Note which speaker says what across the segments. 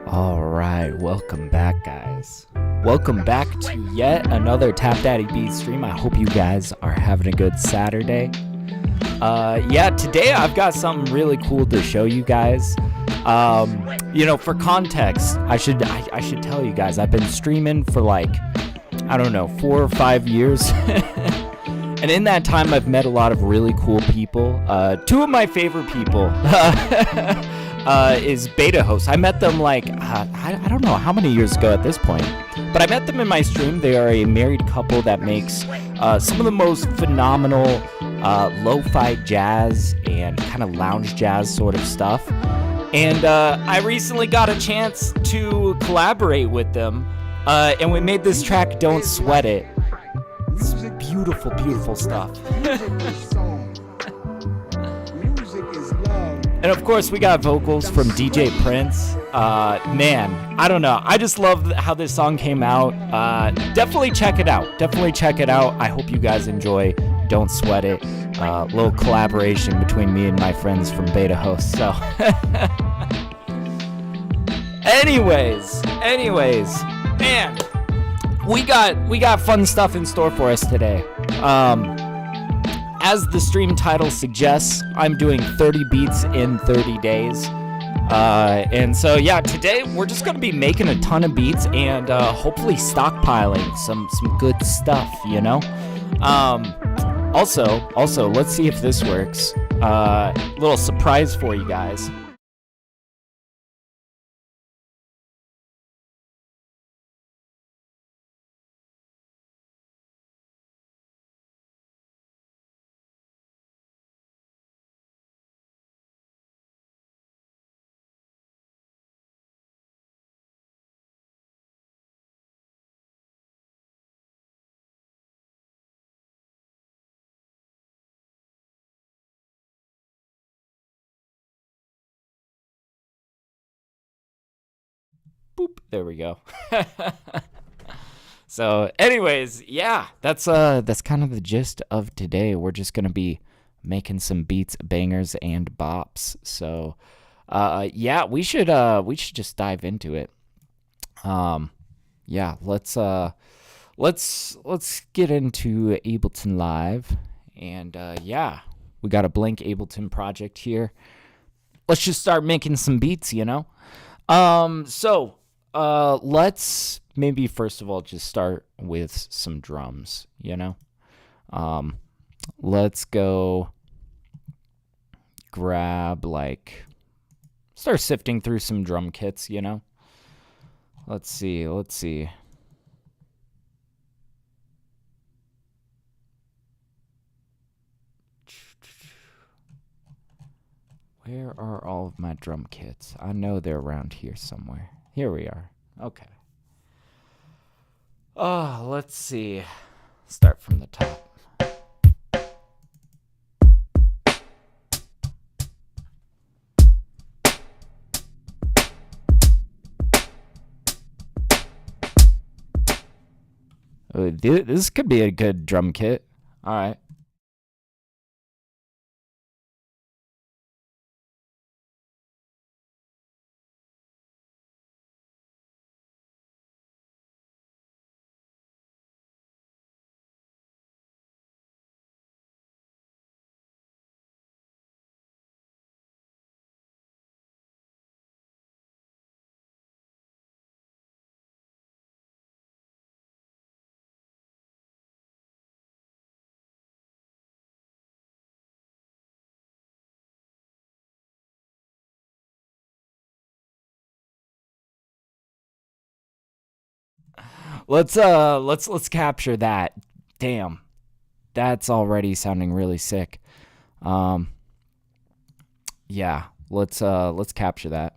Speaker 1: All right, welcome back, guys. Welcome back to yet another TapDaddyBeats stream. I hope you guys are having a good Saturday. Today I've got something really cool to show you guys. For context, I should tell you guys I've been streaming for like, I don't know, 4 or 5 years. And in that time, I've met a lot of really cool people. Two of my favorite people is beta hosts. I met them like, I don't know how many years ago at this point, but I met them in my stream. They are a married couple that makes some of the most phenomenal lo-fi jazz and kind of lounge jazz sort of stuff. And I recently got a chance to collaborate with them, and we made this track, Don't Sweat It. It's beautiful, beautiful stuff. And of course, we got vocals from DJ Prince. Man, I don't know. I just love how this song came out. Definitely check it out. I hope you guys enjoy Don't Sweat It. Little collaboration between me and my friends from Beta Host. So, anyways, man, we got fun stuff in store for us today. As the stream title suggests, I'm doing 30 beats in 30 days. And so, yeah, today we're just going to be making a ton of beats and hopefully stockpiling some good stuff, you know? Also, let's see if this works. Little surprise for you guys. Boop, there we go. So, anyways, yeah, that's kind of the gist of today. We're just gonna be making some beats, bangers, and bops. So, yeah, we should just dive into it. Yeah, let's get into Ableton Live, and yeah, we got a blank Ableton project here. Let's just start making some beats, you know. Let's maybe first of all just start with some drums, you know. Let's go grab start sifting through some drum kits, you know. Let's see. Where are all of my drum kits? I know they're around here somewhere. Here we are. Okay. Let's see. Start from the top. This could be a good drum kit. All right. Let's capture that. Damn. That's already sounding really sick. Yeah, let's capture that.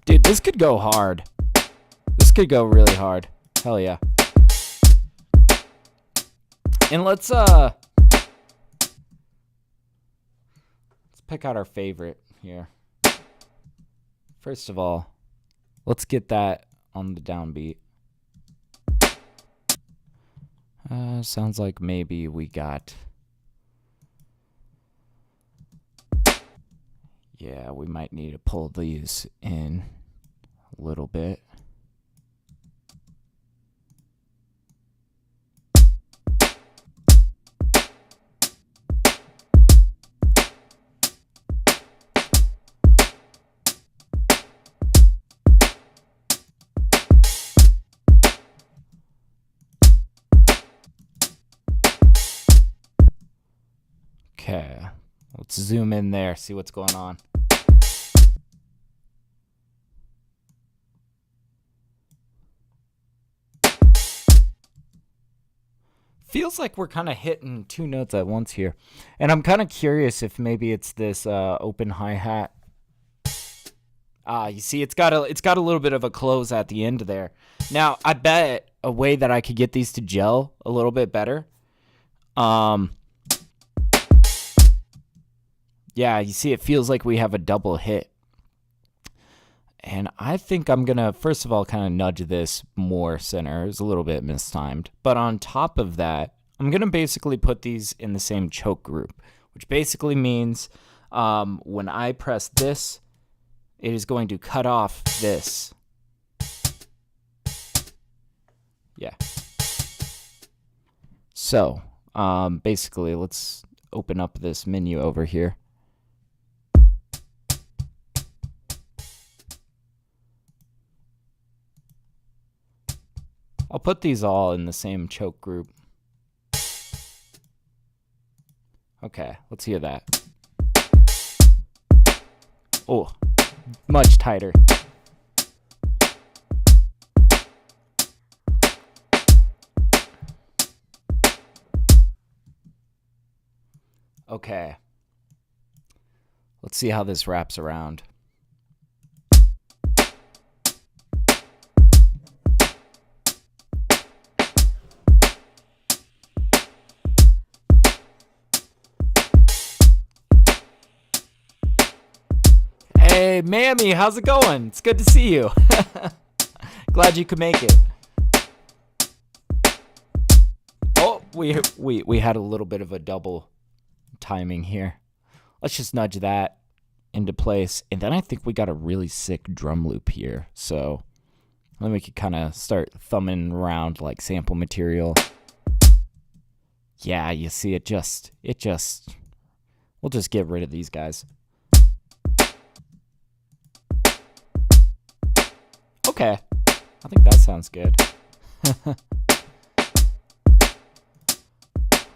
Speaker 1: Dude, this could go hard. This could go really hard. Hell yeah. And let's pick out our favorite here. First of all, let's get that on the downbeat. Sounds like maybe we got Yeah, we might need to pull these in a little bit. Okay, let's zoom in there, see what's going on. Feels like we're kind of hitting two notes at once here. And I'm kind of curious if maybe it's this open hi-hat. You see it's got a little bit of a close at the end there. Now, I bet a way that I could get these to gel a little bit better. Yeah, you see it feels like we have a double hit. And I think I'm going to, first of all, kind of nudge this more center. It was a little bit mistimed. But on top of that, I'm going to basically put these in the same choke group, which basically means when I press this, it is going to cut off this. Yeah. So, basically, let's open up this menu over here. I'll put these all in the same choke group. Okay, let's hear that. Oh, much tighter. Okay. Let's see how this wraps around. Hey, Mammy, how's it going? It's good to see you. Glad you could make it. Oh, we had a little bit of a double timing here. Let's just nudge that into place. And then I think we got a really sick drum loop here. So then we could kind of start thumbing around like sample material. Yeah, you see it just, we'll just get rid of these guys. Okay, I think that sounds good.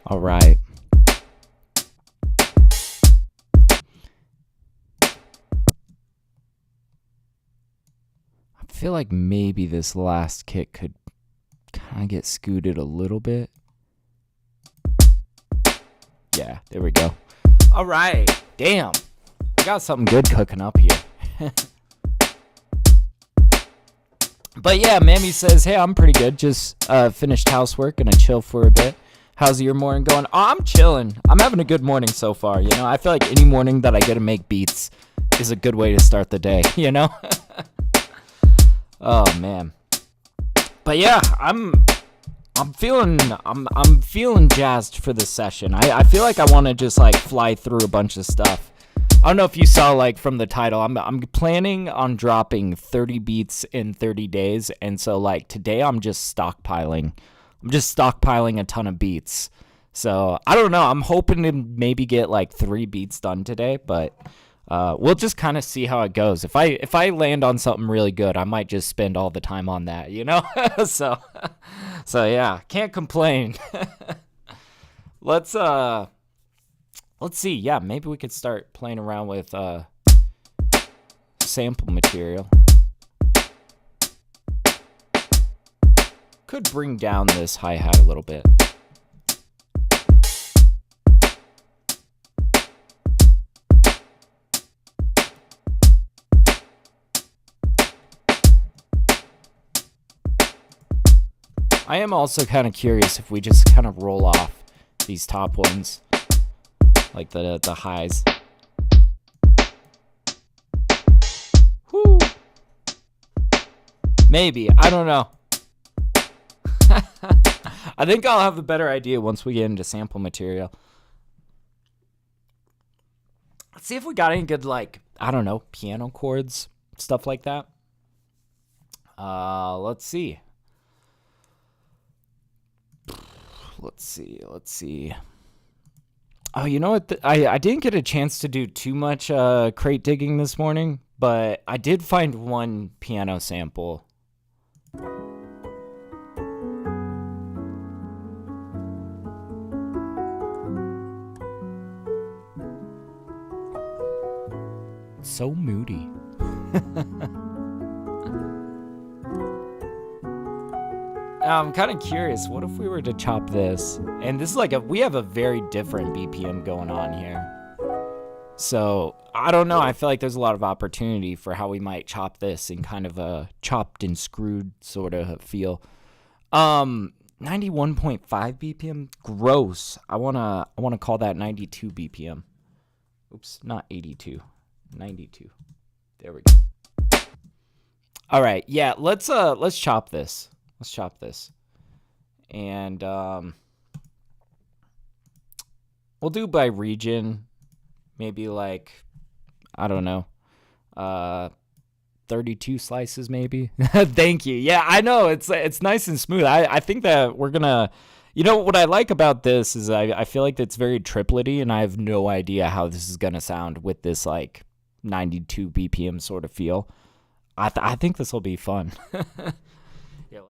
Speaker 1: All right. I feel like maybe this last kick could kind of get scooted a little bit. Yeah, there we go. All right, damn. We got something good cooking up here. But yeah, Mammy says, hey, I'm pretty good. Just finished housework, gonna chill for a bit. How's your morning going? Oh, I'm chilling. I'm having a good morning so far, you know? I feel like any morning that I get to make beats is a good way to start the day, you know? Oh, man. But yeah, I'm feeling jazzed for this session. I feel like I want to just like fly through a bunch of stuff. I don't know if you saw like from the title, I'm planning on dropping 30 beats in 30 days. And so like today I'm just stockpiling. I'm just stockpiling a ton of beats. So I don't know. I'm hoping to maybe get like 3 beats done today, but we'll just kind of see how it goes. If I land on something really good, I might just spend all the time on that, you know? So yeah, can't complain. Let's see. Yeah, maybe we could start playing around with sample material. Could bring down this hi-hat a little bit. I am also kind of curious if we just kind of roll off these top ones, like the highs. Whoo! Maybe. I don't know. I think I'll have a better idea once we get into sample material. Let's see if we got any good, like, I don't know, piano chords, stuff like that. Let's see. Let's see. Oh, you know what? I didn't get a chance to do too much crate digging this morning, but I did find one piano sample. So moody. I'm kind of curious, what if we were to chop this? And this is like we have a very different BPM going on here. So, I don't know, I feel like there's a lot of opportunity for how we might chop this in kind of a chopped and screwed sort of feel. 91.5 BPM, gross. I wanna call that 92 BPM. Oops, not 82, 92. There we go. All right, yeah, let's chop this. Let's chop this. And we'll do by region. Maybe like, I don't know, 32 slices maybe. Thank you. Yeah, I know. It's nice and smooth. I think that we're going to, you know, what I like about this is I feel like it's very triplety, and I have no idea how this is going to sound with this like 92 BPM sort of feel. I think this will be fun. Yeah.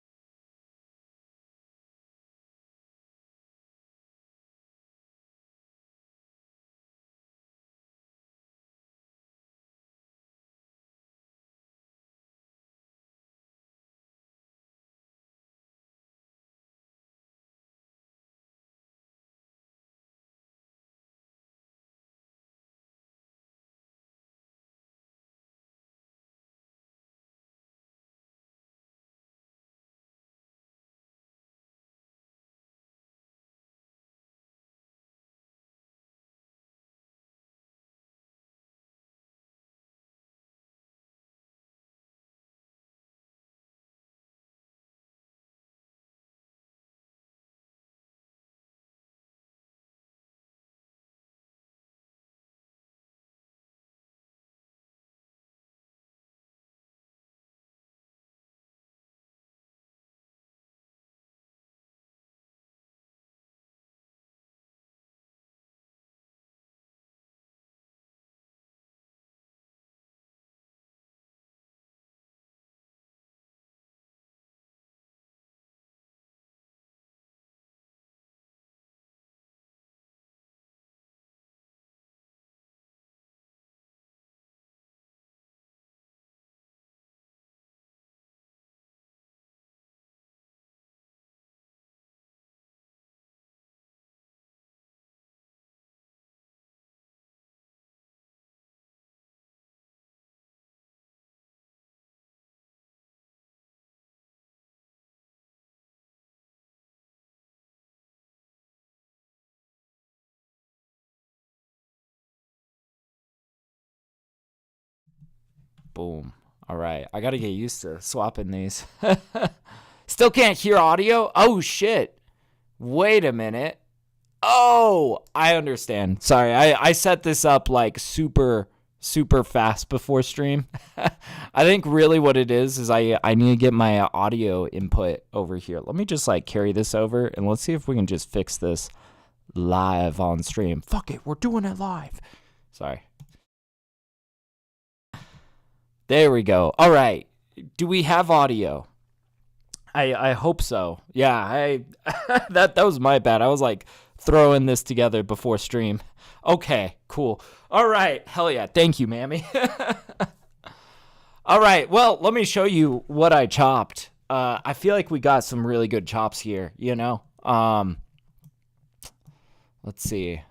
Speaker 1: Boom. All right. I got to get used to swapping these. Still can't hear audio? Oh, shit. Wait a minute. Oh, I understand. Sorry. I set this up like super fast before stream. I think really what it is I need to get my audio input over here. Let me just like carry this over and let's see if we can just fix this live on stream. Fuck it. We're doing it live. Sorry. There we go. All right. Do we have audio? I hope so. Yeah, that was my bad. I was like throwing this together before stream. Okay, cool. All right. Hell yeah. Thank you, Mammy. All right. Well, let me show you what I chopped. I feel like we got some really good chops here, you know? Let's see.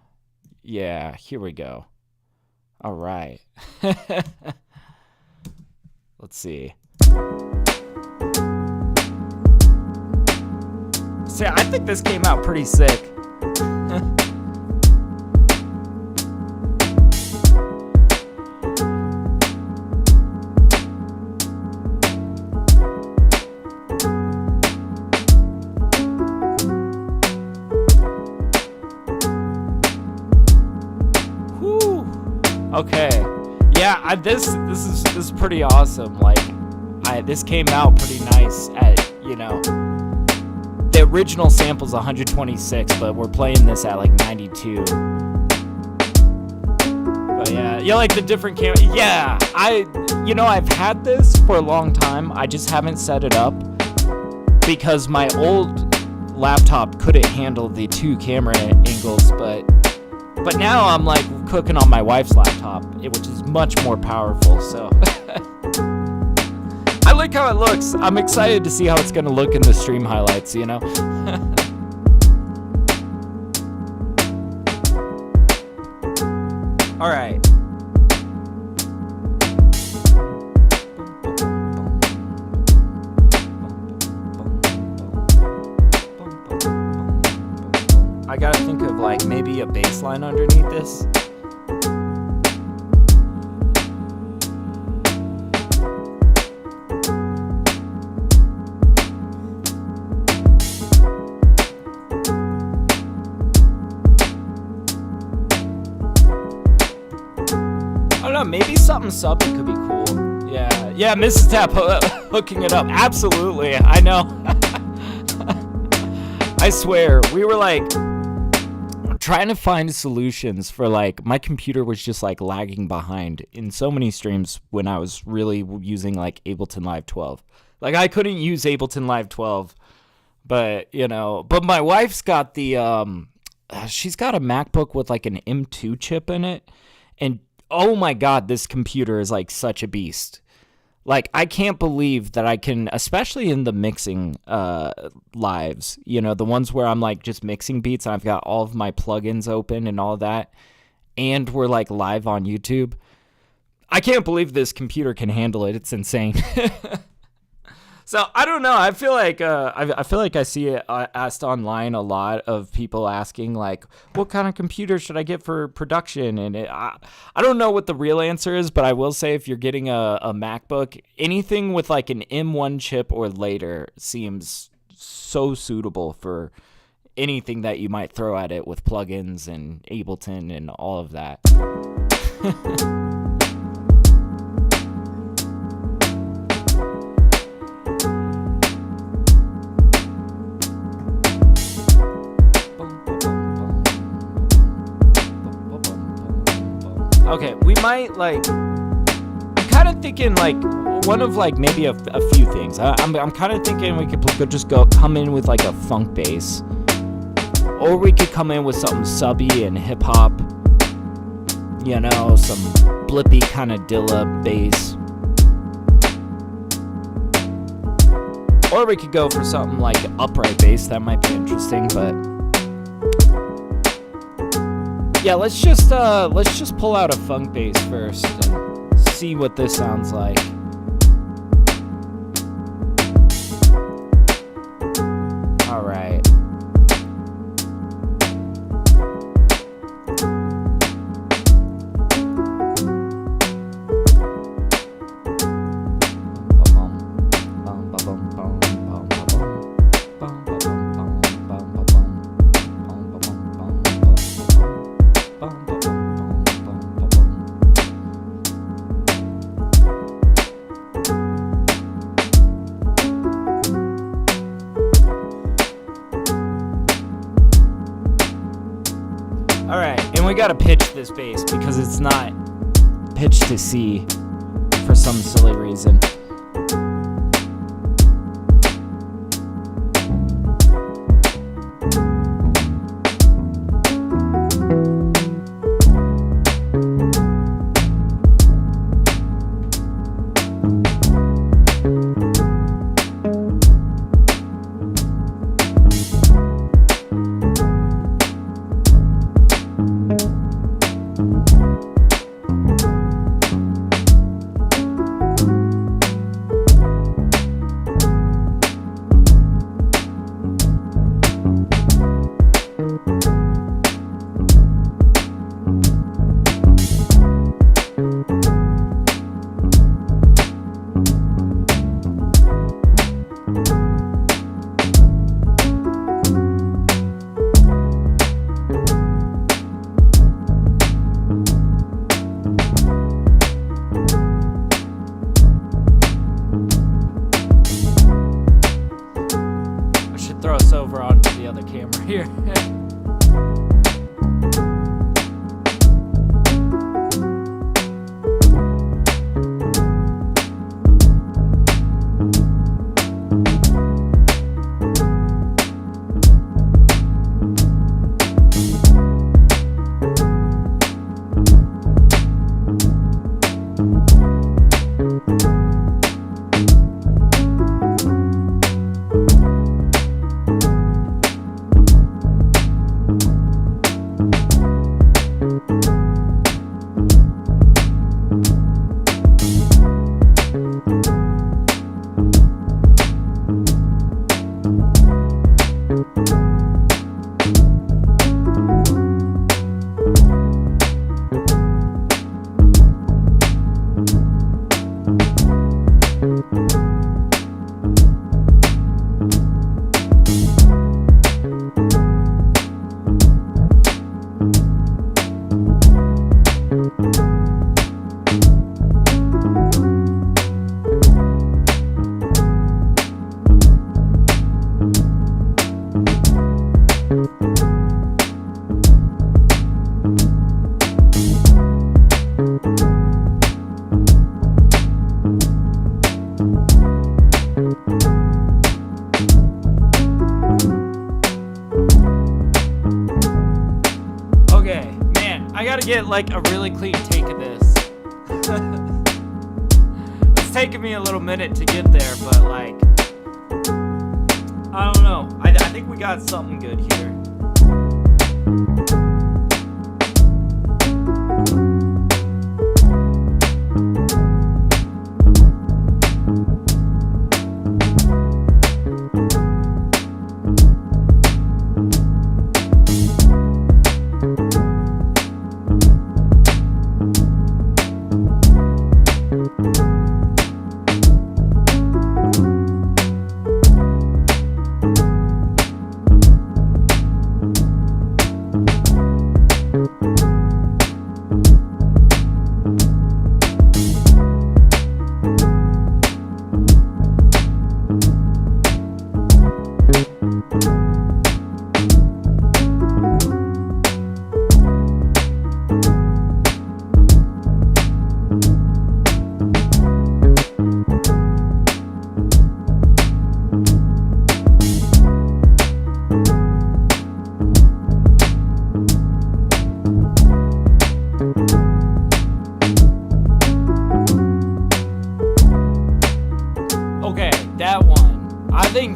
Speaker 1: Yeah, here we go. All right. Let's see. See, I think this came out pretty sick. Whew. Okay. Yeah, this is pretty awesome. Like, this came out pretty nice at, the original sample's 126, but we're playing this at like 92. But yeah, you like the different camera. Yeah, I've had this for a long time. I just haven't set it up because my old laptop couldn't handle the 2 camera angles, but now I'm like cooking on my wife's laptop, which is much more powerful, so I like how it looks. I'm excited to see how it's gonna look in the stream highlights, All right. I gotta think of like maybe a bass line underneath this. I don't know, maybe something subby could be cool. Yeah, Mrs. Tap hooking it up. Absolutely, I know. I swear, we were like trying to find solutions for like, my computer was just like lagging behind in so many streams when I was really using like Ableton Live 12. Like, I couldn't use Ableton Live 12, but but my wife's got the she's got a MacBook with like an M2 chip in it, and oh my god, this computer is like such a beast. Like, I can't believe that I can, especially in the mixing lives, the ones where I'm like just mixing beats and I've got all of my plugins open and all that, and we're like live on YouTube. I can't believe this computer can handle it. It's insane. So I don't know. I feel like I see it asked online a lot of people asking like, what kind of computer should I get for production? And I don't know what the real answer is, but I will say if you're getting a MacBook, anything with like an M1 chip or later seems so suitable for anything that you might throw at it with plugins and Ableton and all of that. Okay, we might like, I'm kind of thinking like one of like maybe a few things. I'm kind of thinking we could just come in with like a funk bass, or we could come in with something subby and hip hop, some blippy kind of Dilla bass, or we could go for something like upright bass. That might be interesting, but. Yeah, let's just pull out a funk bass first and see what this sounds like. All right. We gotta pitch this bass because it's not pitched to C for some silly reason. I gotta get like a really clean take of this. It's taking me a little minute to get there, but like, I don't know. I think we got something good here.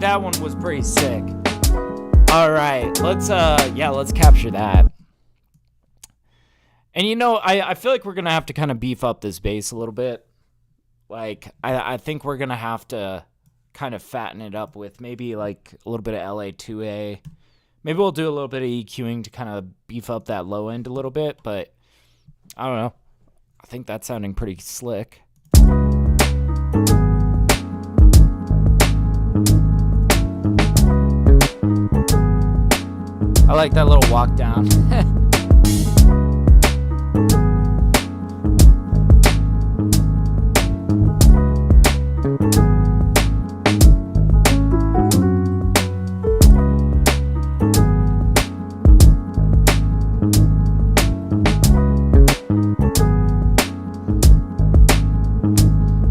Speaker 1: That one was pretty sick. All right, let's capture that. And you know, I feel like we're gonna have to kind of beef up this bass a little bit. Like I think we're gonna have to kind of fatten it up with maybe like a little bit of LA2A. Maybe we'll do a little bit of EQing to kind of beef up that low end a little bit, but I don't know. I think that's sounding pretty slick. I like that little walk down.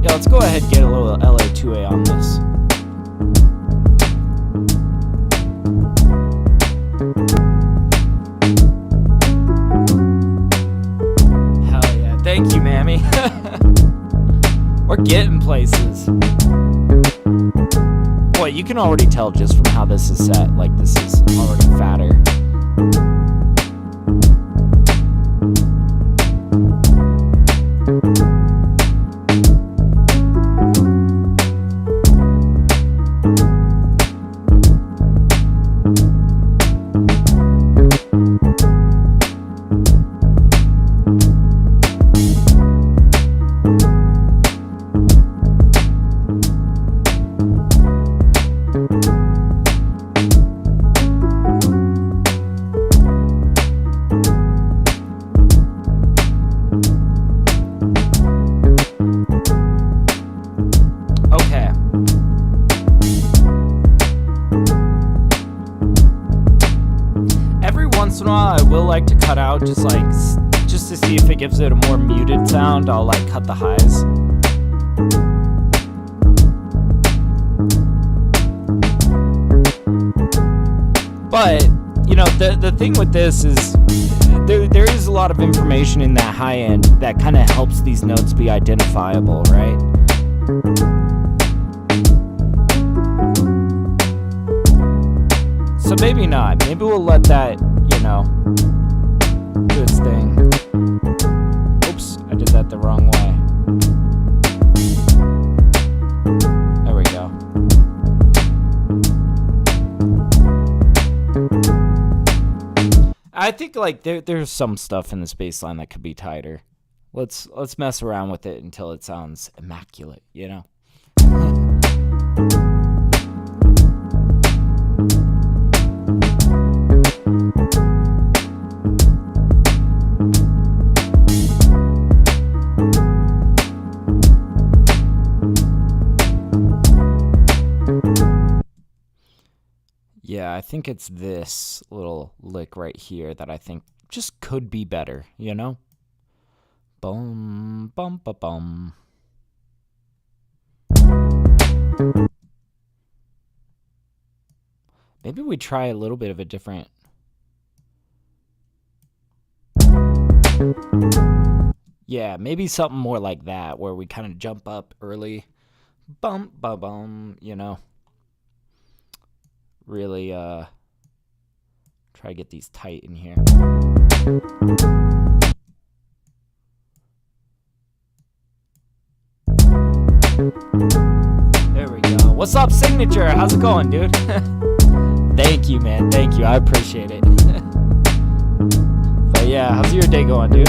Speaker 1: Yeah, let's go ahead and get a little LA2A on this. Thank you, Mammy. We're getting places. Boy, you can already tell just from how this is set. Like, this is already fatter. I will like to cut out just to see if it gives it a more muted sound. I'll like cut the highs. But you know, the thing with this is there is a lot of information in that high end that kind of helps these notes be identifiable, right? So maybe not. Maybe we'll let that, you know, do its thing. Oops, I did that the wrong way. There we go. I think like there's some stuff in this bass line that could be tighter. Let's mess around with it until it sounds immaculate, you know? Yeah, I think it's this little lick right here that I think just could be better, you know? Bum, bum, ba, bum. Maybe we try a little bit of a different... Yeah, maybe something more like that, where we kind of jump up early. Bum, bum, bum, you know. Really, try to get these tight in here. There we go. What's up, Signature? How's it going, dude? Thank you, man. Thank you. I appreciate it. But yeah, how's your day going, dude?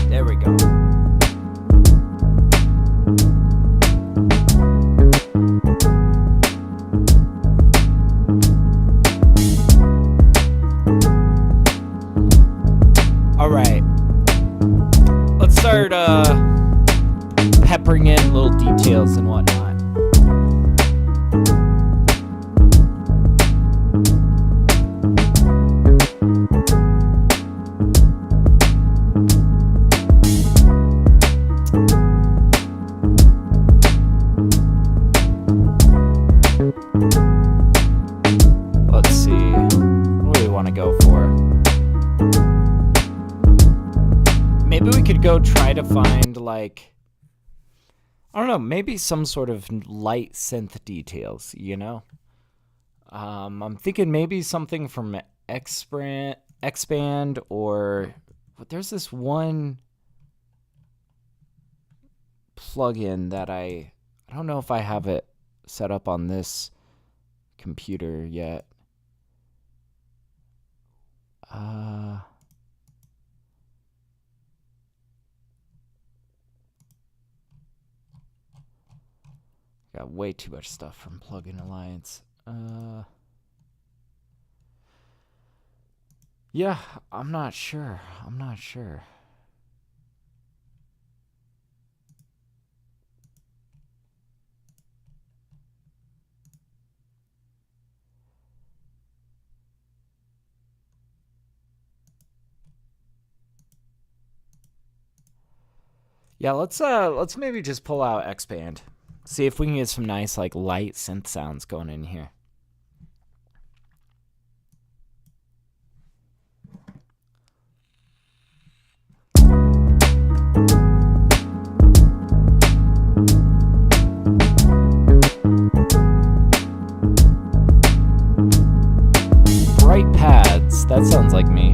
Speaker 1: There we go. All right. Let's start peppering in little details and whatnot. Let's see. What do we want to go for? Maybe we could go try to find, like, I don't know, maybe some sort of light synth details, you know? I'm thinking maybe something from Expand, or there's this one plugin that I don't know if I have it set up on this computer yet. Got way too much stuff from Plugin Alliance. Yeah, I'm not sure. Yeah, let's maybe just pull out Expand. See if we can get some nice, like, light synth sounds going in here. Bright pads, that sounds like me.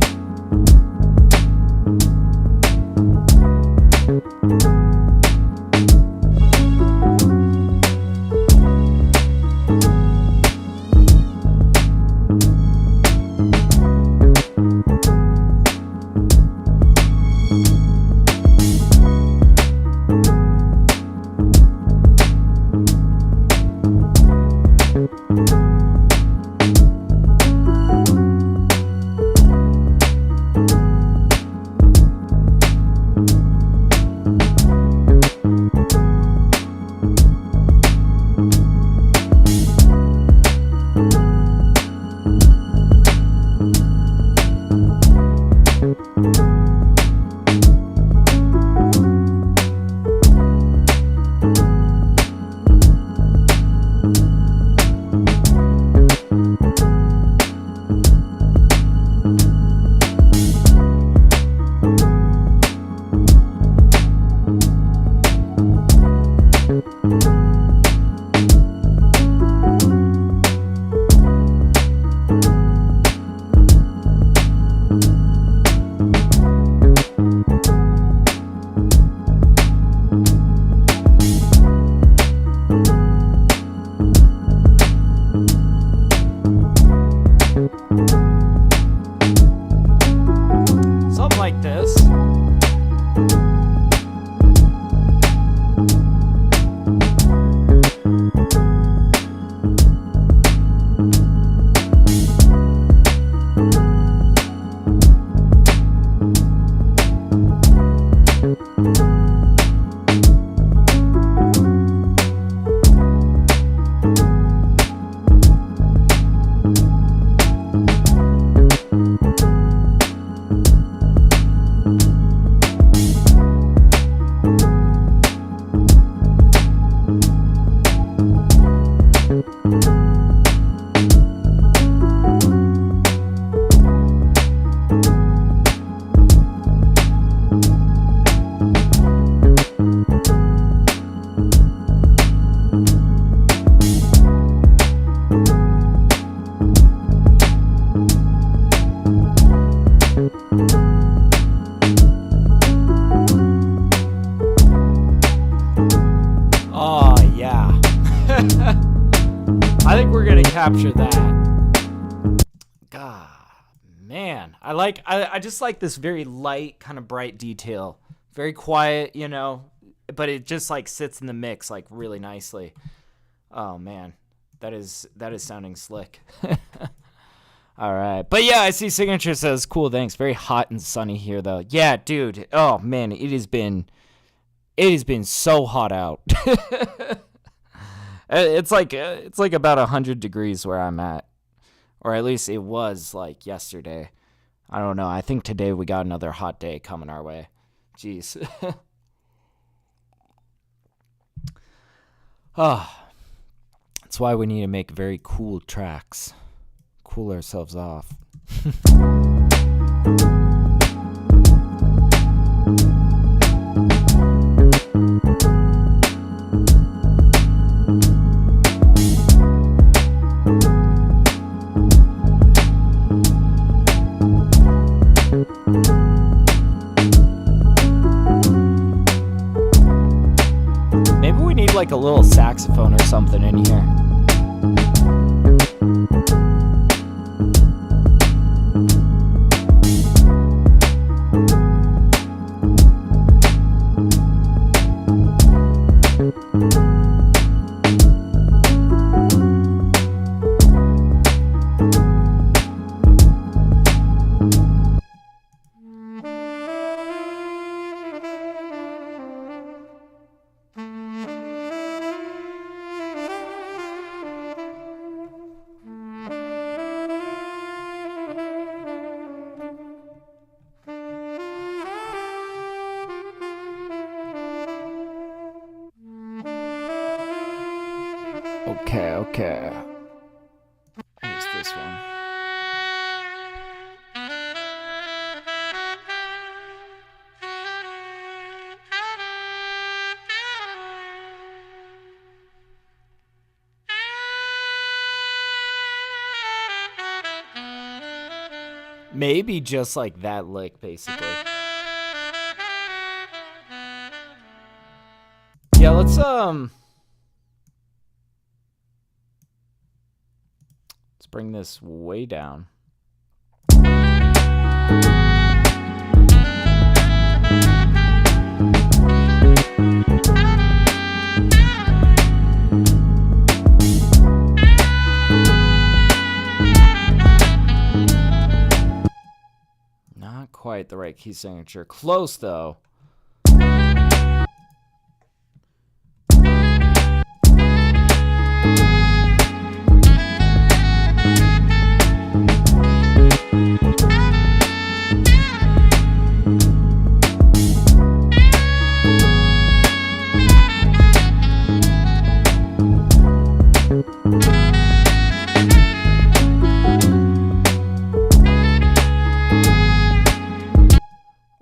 Speaker 1: capture that. God, man. I just like this very light, kind of bright detail. Very quiet, you know, but it just like sits in the mix like really nicely. Oh man, that is sounding slick. All right, but yeah, I see Signature says cool. Thanks. Very hot and sunny here though. Yeah, dude. Oh man, it has been so hot out. It's like about 100 degrees where I'm at, or at least it was like yesterday. I don't know. I think today we got another hot day coming our way. Jeez. Oh, that's why we need to make very cool tracks. Cool ourselves off. Maybe we need like a little saxophone or something in here. Okay. Here's this one. Maybe just like that lick, basically. Yeah, let's bring this way down. Not quite the right key signature. Close though.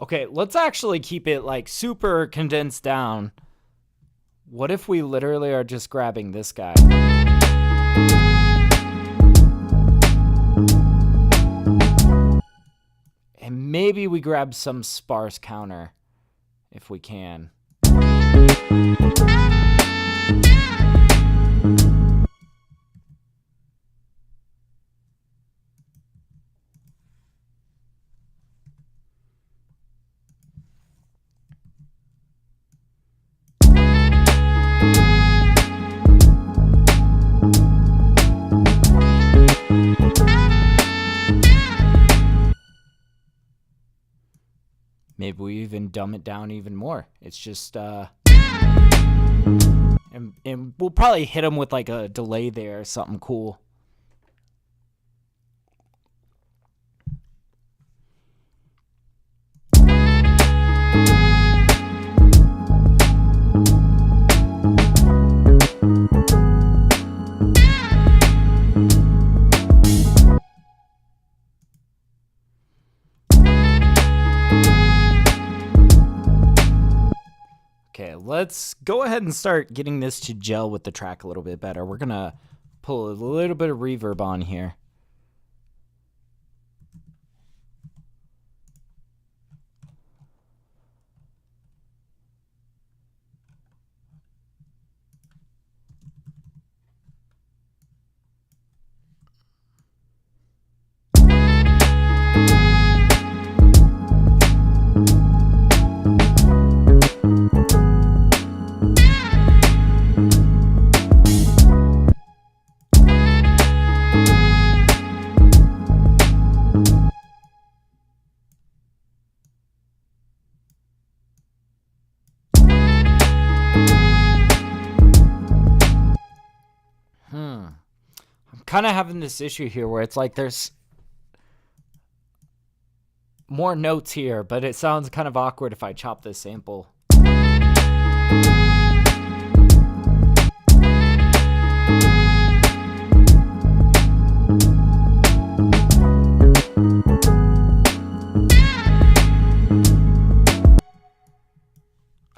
Speaker 1: Okay, let's actually keep it like super condensed down. What if we literally are just grabbing this guy? And maybe we grab some sparse counter if we can. Maybe we even dumb it down even more. It's just, and we'll probably hit them with like a delay there or something cool. Okay, let's go ahead and start getting this to gel with the track a little bit better. We're gonna pull a little bit of reverb on here. kind of having this issue here where it's like there's more notes here, but it sounds kind of awkward if I chop this sample. I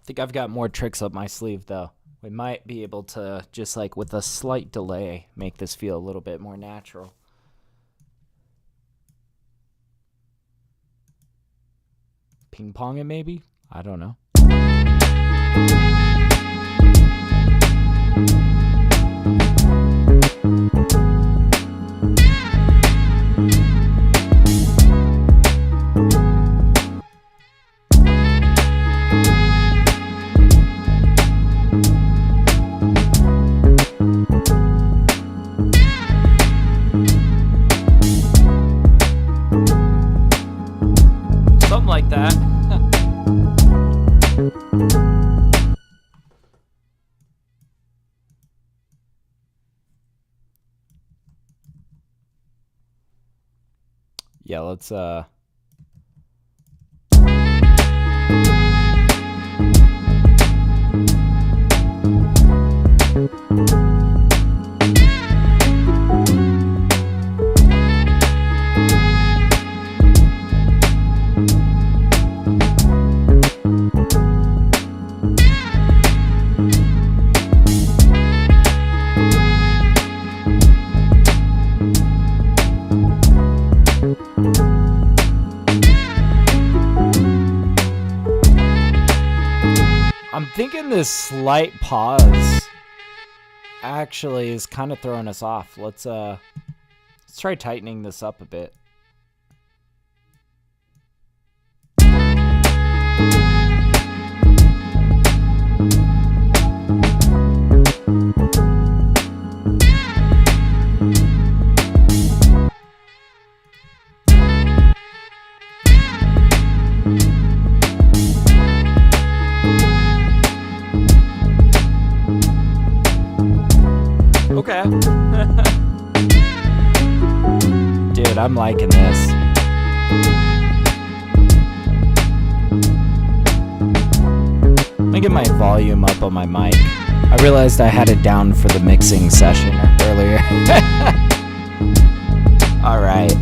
Speaker 1: think I've got more tricks up my sleeve though. We might be able to, just like with a slight delay, make this feel a little bit more natural. Ping pong it maybe? I don't know. Like that. Yeah, let's I'm thinking this slight pause actually is kind of throwing us off. Let's try tightening this up a bit. Okay. Dude, I'm liking this. Let me get my volume up on my mic. I realized I had it down for the mixing session earlier. All right.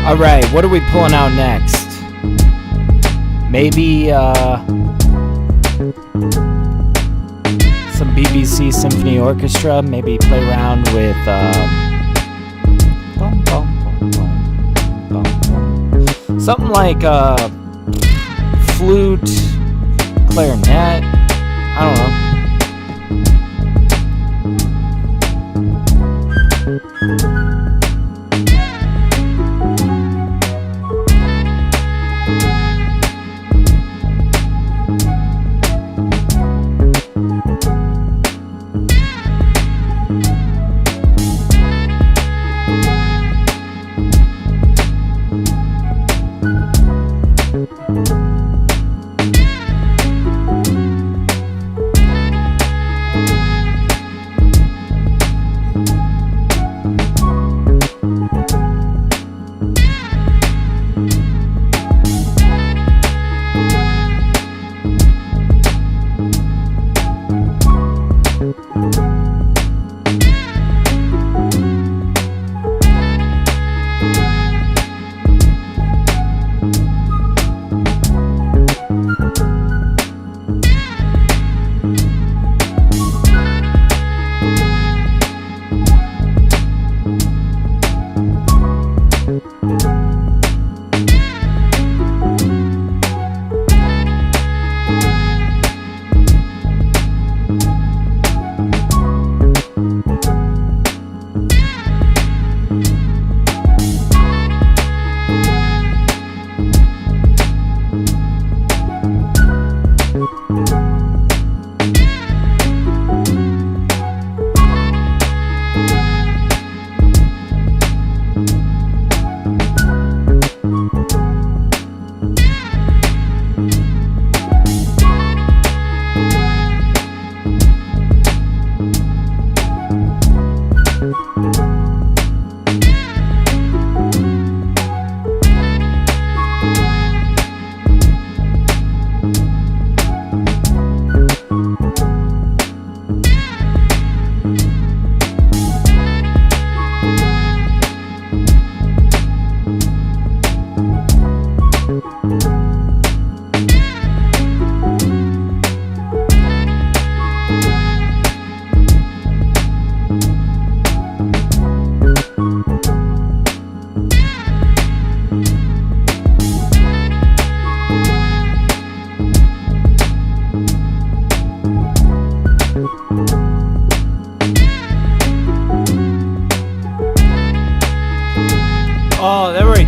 Speaker 1: All right, what are we pulling out next? Maybe some BBC Symphony Orchestra. Maybe play around with something like flute, clarinet. I don't know.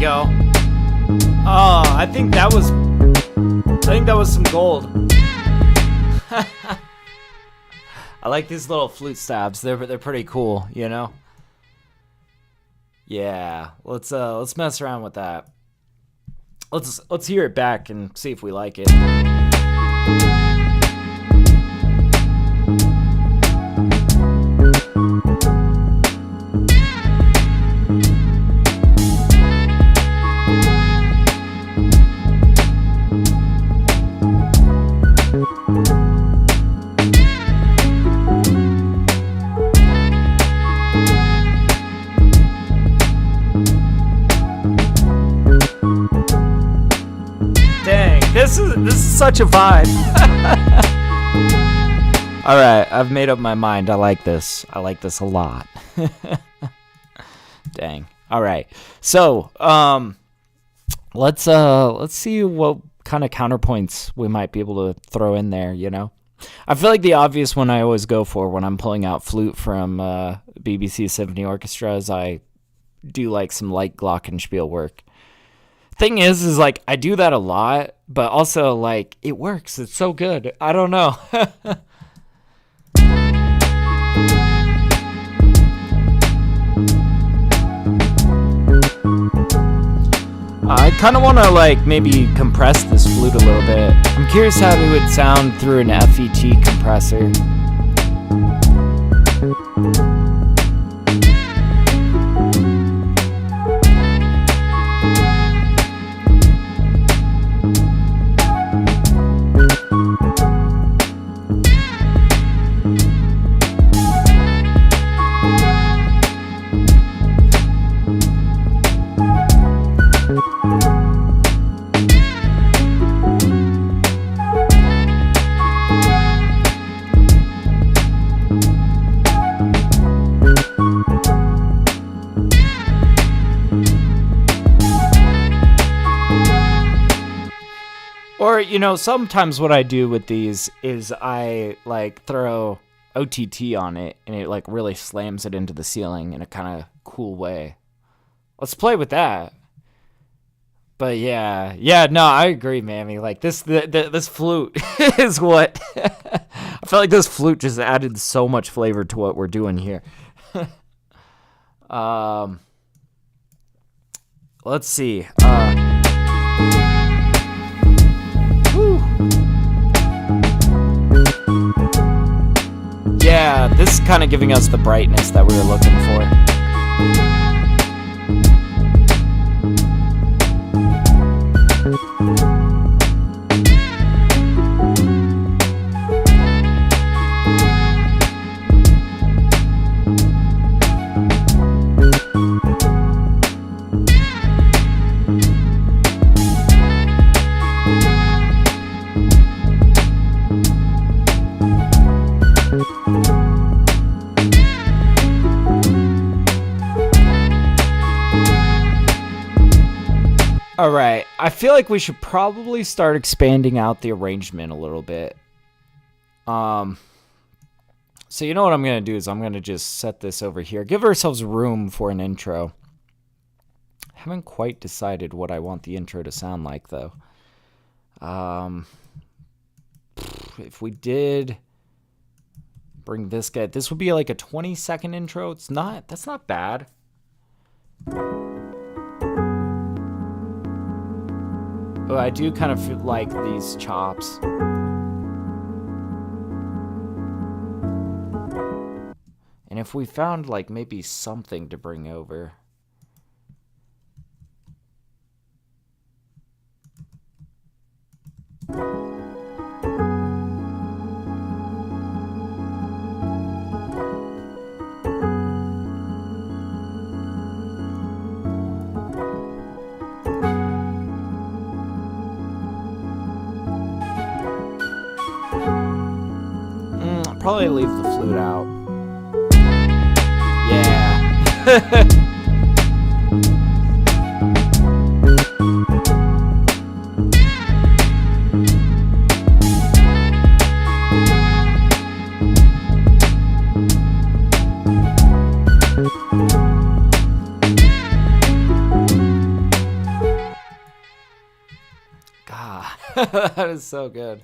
Speaker 1: go. Oh, I think that was some gold. I like these little flute stabs. They're pretty cool, you know? Yeah, let's mess around with that. Let's hear it back and see if we like it. This is such a vibe. All right, I've made up my mind. I like this. I like this a lot. Dang. All right. So, let's see what kind of counterpoints we might be able to throw in there, you know? I feel like the obvious one I always go for when I'm pulling out flute from BBC Symphony Orchestra is I do like some light glockenspiel work. Thing is like I do that a lot, but also like it works. It's so good. I don't know. I kind of want to like maybe compress this flute a little bit. I'm curious how it would sound through an FET compressor. Or, you know, sometimes what I do with these is I, like, throw OTT on it, and it, like, really slams it into the ceiling in a kind of cool way. Let's play with that. But, yeah, no, I agree, Mammy. Like, this flute is what... I feel like this flute just added so much flavor to what we're doing here. Let's see. Yeah, this is kind of giving us the brightness that we were looking for. All right, I feel like we should probably start expanding out the arrangement a little bit. So you know what I'm going to do is I'm going to just set this over here. Give ourselves room for an intro. Haven't quite decided what I want the intro to sound like, though. If we did bring this guy, this would be like a 20-second intro. That's not bad. Oh, I do kind of like these chops. And if we found like maybe something to bring over. Probably leave the flute out. Yeah. That is so good.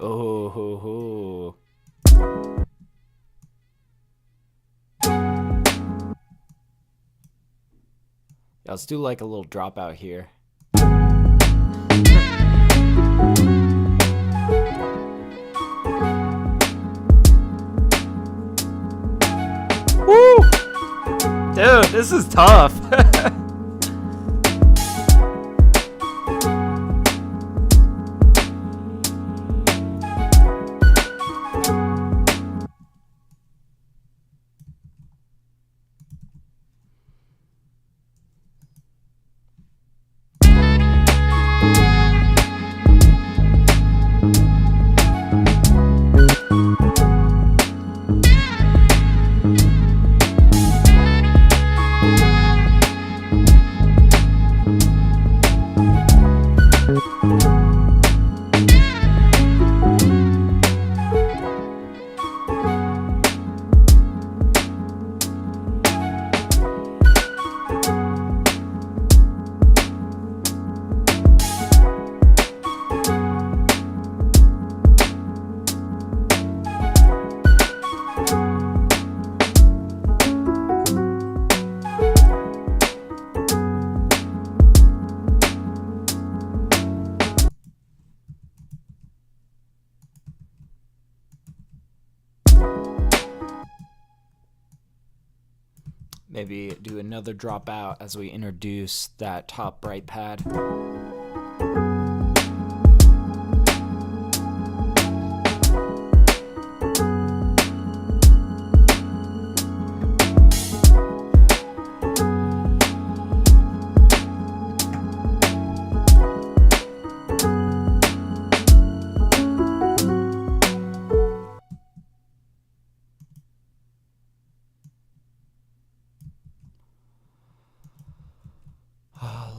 Speaker 1: Oh. Yeah, let's do like a little dropout here. Woo! Dude, this is tough. Maybe do another dropout as we introduce that top right pad.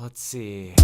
Speaker 1: Let's see.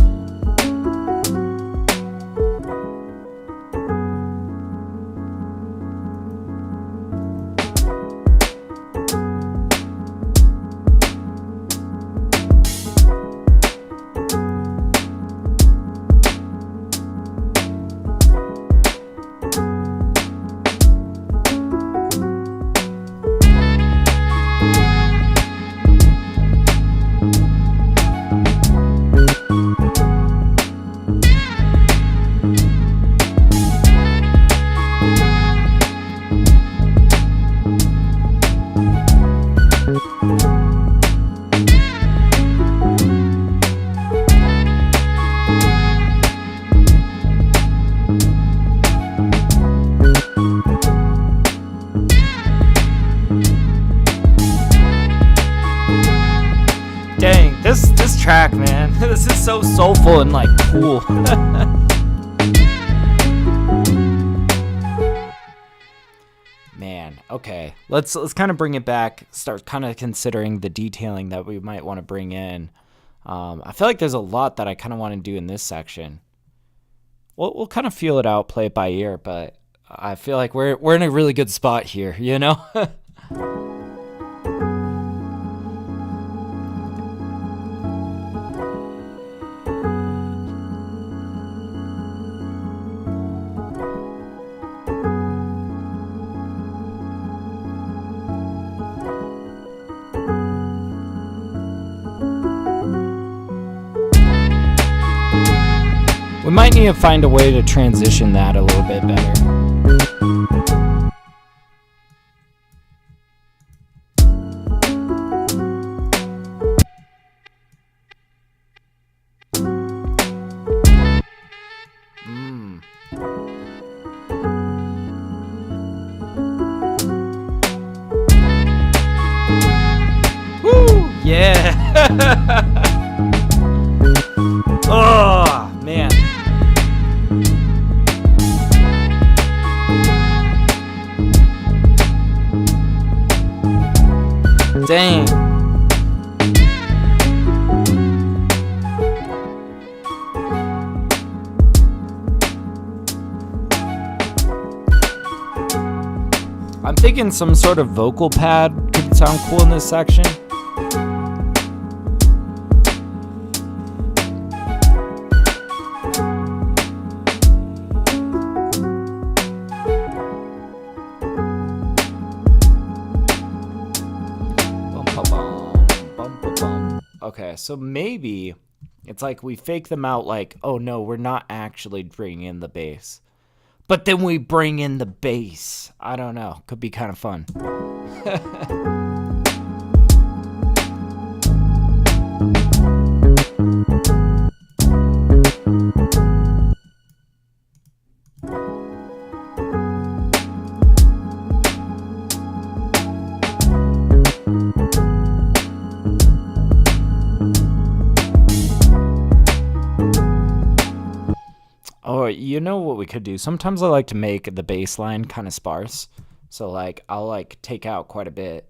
Speaker 1: Dang, this track, man. This is so soulful and like cool. Man, okay. Let's kind of bring it back. Start kind of considering the detailing that we might want to bring in. I feel like there's a lot that I kind of want to do in this section. We'll kind of feel it out, play it by ear, but I feel like we're in a really good spot here, you know? We might need to find a way to transition that a little bit better. Woo! Yeah! Oh, man. I'm thinking some sort of vocal pad could sound cool in this section. Okay, so maybe it's like we fake them out like, oh no, we're not actually bringing in the bass. But then we bring in the bass. I don't know. Could be kind of fun. Oh, you know what we could do? Sometimes I like to make the bass line kind of sparse. So like I'll like take out quite a bit.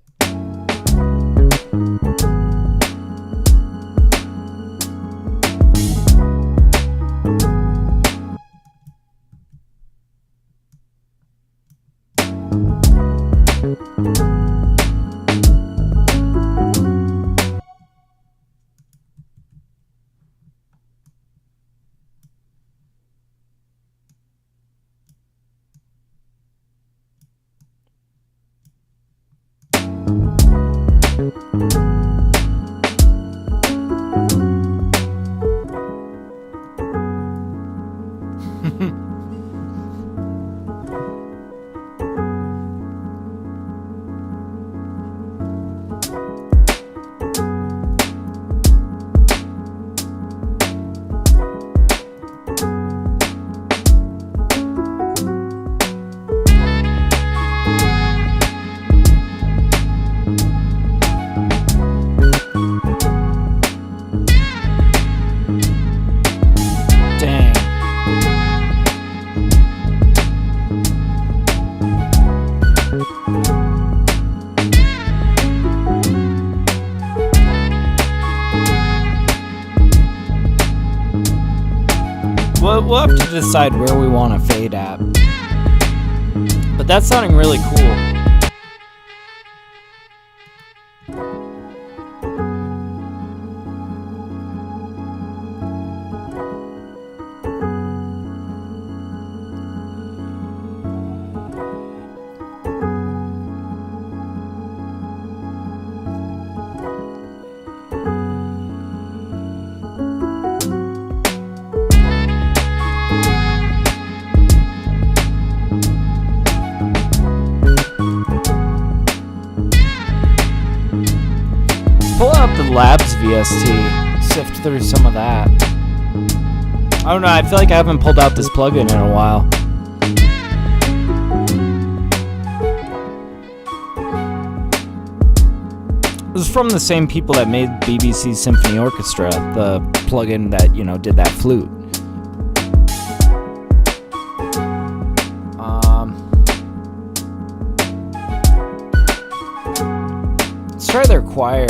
Speaker 1: We'll have to decide where we want to fade at. But that's sounding really cool. Pull out the Labs VST, sift through some of that. I don't know, I feel like I haven't pulled out this plugin in a while. This is from the same people that made BBC Symphony Orchestra, the plugin that, you know, did that flute. Let's try their choir.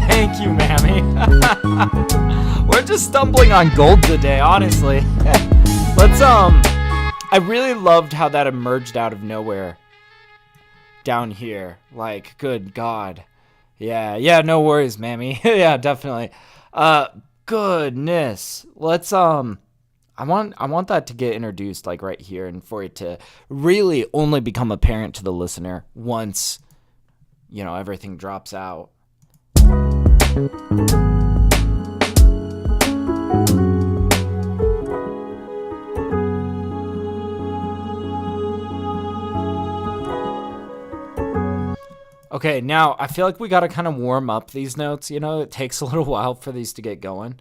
Speaker 1: Thank you, Mammy. We're just stumbling on gold today, honestly. Let's I really loved how that emerged out of nowhere down here. Like, good God. Yeah, no worries, Mammy. Yeah, definitely. Goodness. Let's I want that to get introduced like right here, and for it to really only become apparent to the listener once, you know, everything drops out. Okay, now I feel like we got to kind of warm up these notes. You know, it takes a little while for these to get going.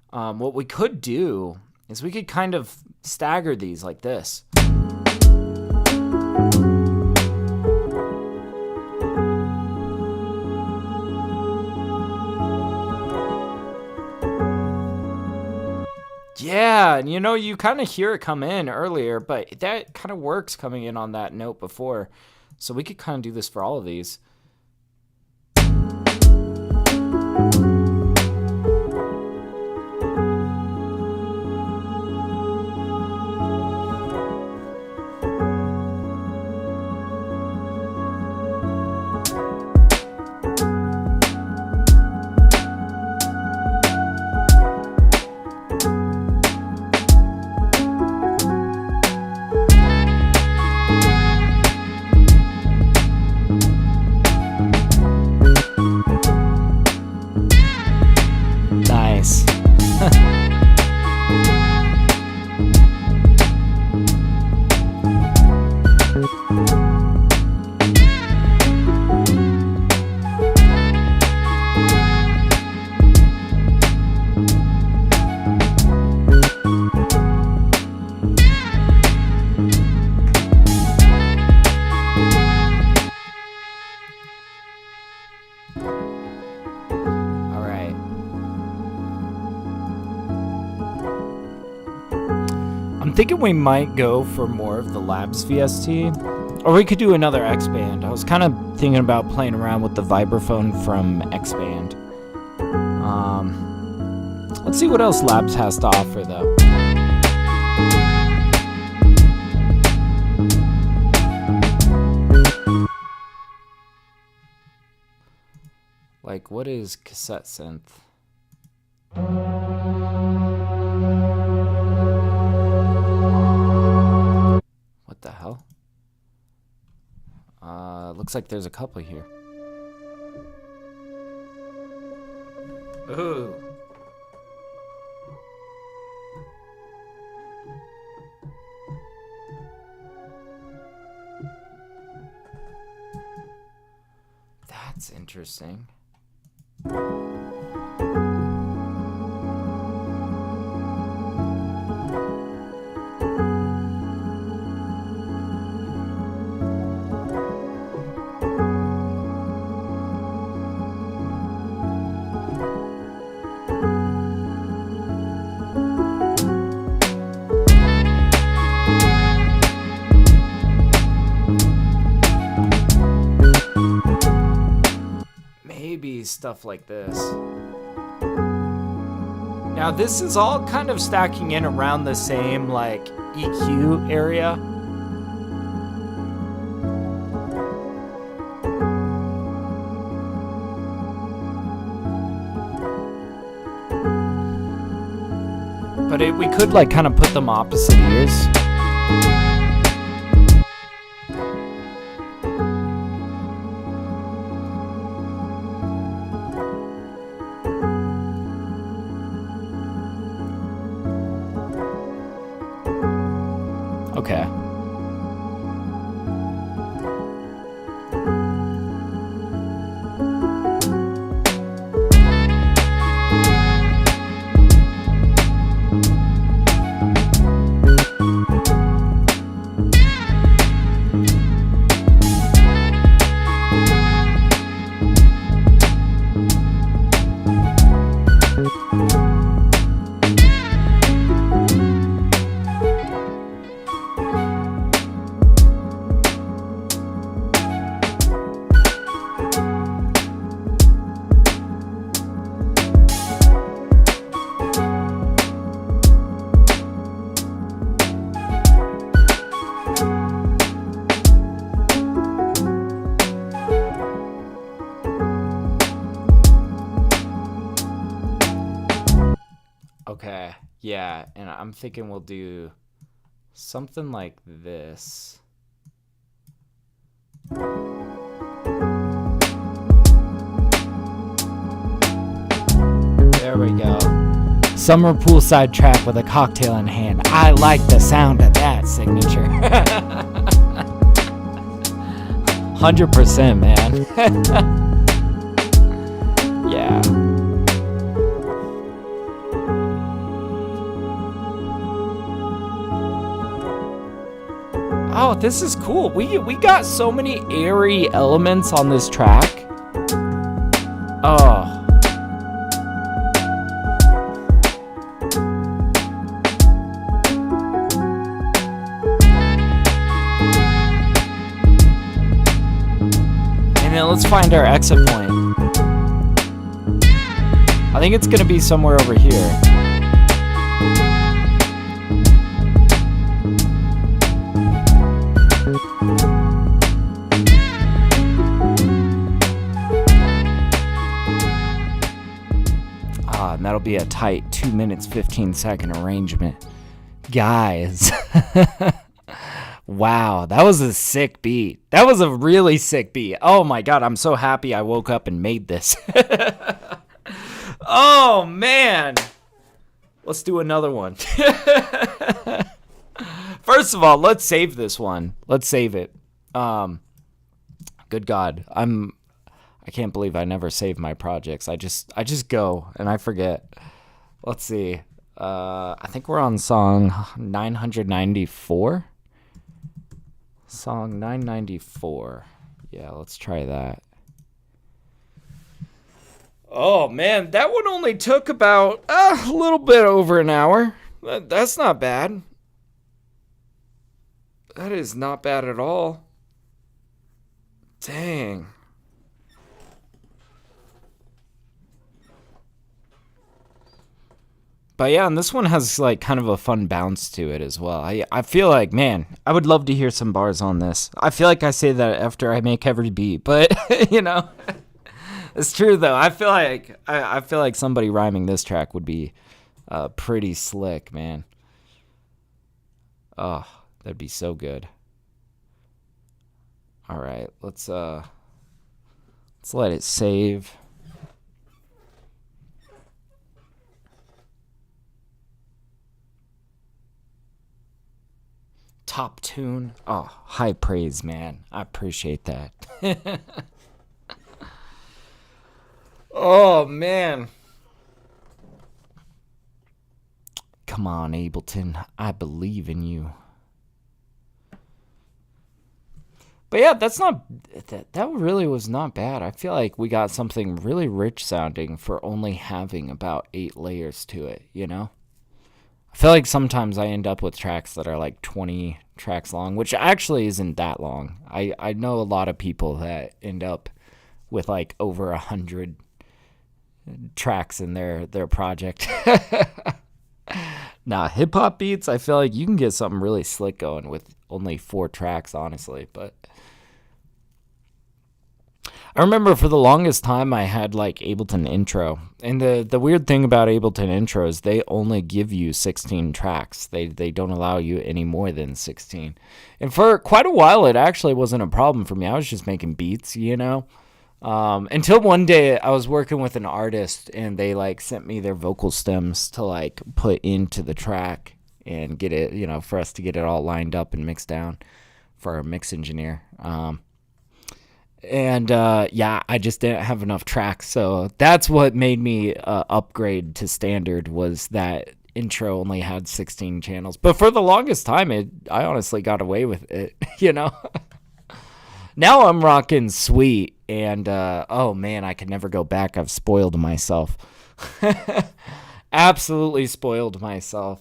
Speaker 1: What we could do is we could kind of stagger these like this. Yeah, and you know, you kind of hear it come in earlier, but that kind of works coming in on that note before. So we could kind of do this for all of these. I'm thinking we might go for more of the Labs VST, or we could do another X-Band. I was kind of thinking about playing around with the vibraphone from X-Band. Let's see what else Labs has to offer, though. Like, what is cassette synth? What the hell? Looks like there's a couple here. Ooh. That's interesting. Stuff like this. Now this is all kind of stacking in around the same like EQ area. But we could like kind of put them opposite ears. Okay. Okay, yeah, and I'm thinking we'll do something like this. There we go. Summer poolside track with a cocktail in hand. I like the sound of that signature. 100%, man. Yeah. Oh, this is cool. We got so many airy elements on this track. Oh. And then let's find our exit point. I think it's gonna be somewhere over here. And that'll be a tight 2 minutes 15-second arrangement, guys. Wow, that was a sick beat. That was a really sick beat. Oh my god, I'm so happy I woke up and made this. Oh man, let's do another one. First of all, let's save this one. Let's save it. Good god, I can't believe I never save my projects. I just go and I forget. Let's see. I think we're on song 994. Song 994. Yeah, let's try that. Oh man, that one only took about a little bit over an hour. That's not bad. That is not bad at all. Dang. But yeah, and this one has like kind of a fun bounce to it as well. I feel like, man, I would love to hear some bars on this. I feel like I say that after I make every beat, but you know, it's true though. I feel like somebody rhyming this track would be pretty slick, man. Oh, that'd be so good. All right, let's let it save. Top tune. Oh, high praise, man. I appreciate that. Oh, man. Come on, Ableton. I believe in you. But yeah, that really was not bad. I feel like we got something really rich sounding for only having about 8 layers to it, you know? I feel like sometimes I end up with tracks that are like 20 tracks long, which actually isn't that long. I know a lot of people that end up with like over 100 tracks in their project. Nah, hip-hop beats, I feel like you can get something really slick going with only 4 tracks, honestly. But I remember for the longest time I had like Ableton Intro. And the weird thing about Ableton Intro is they only give you 16 tracks. They don't allow you any more than 16. And for quite a while it actually wasn't a problem for me. I was just making beats, you know. Until one day I was working with an artist and they like sent me their vocal stems to like put into the track and get it, you know, for us to get it all lined up and mixed down for our mix engineer. Yeah, I just didn't have enough tracks, so that's what made me upgrade to standard, was that intro only had 16 channels. But for the longest time, I honestly got away with it, you know? Now I'm rocking Sweet, and oh man, I can never go back. I've spoiled myself. Absolutely spoiled myself.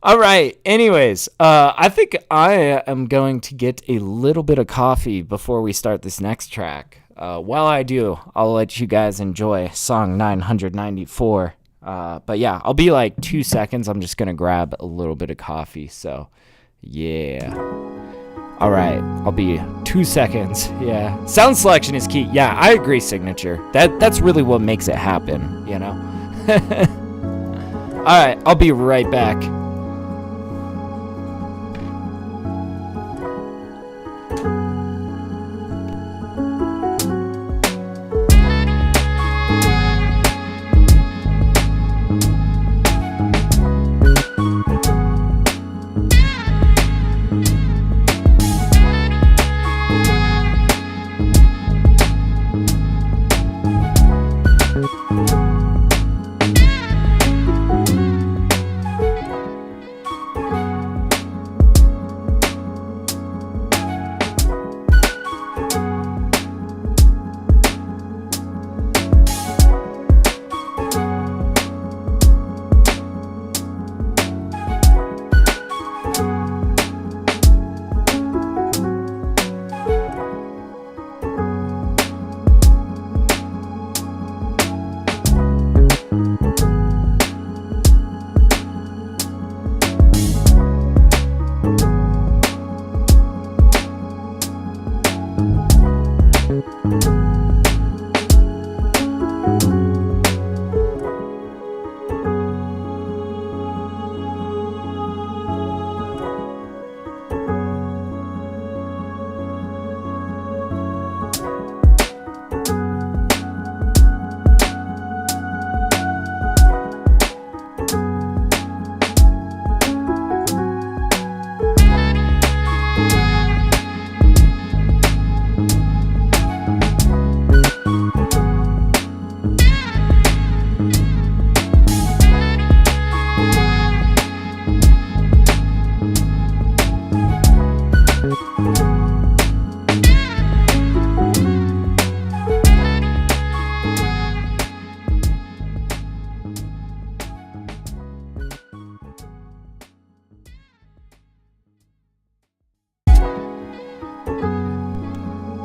Speaker 1: All right. Anyways, I think I am going to get a little bit of coffee before we start this next track. While I do, I'll let you guys enjoy song 994. But yeah, I'll be like 2 seconds. I'm just going to grab a little bit of coffee. So yeah. All right. I'll be 2 seconds. Yeah. Sound selection is key. Yeah, I agree, Signature. That's really what makes it happen, you know? All right. I'll be right back.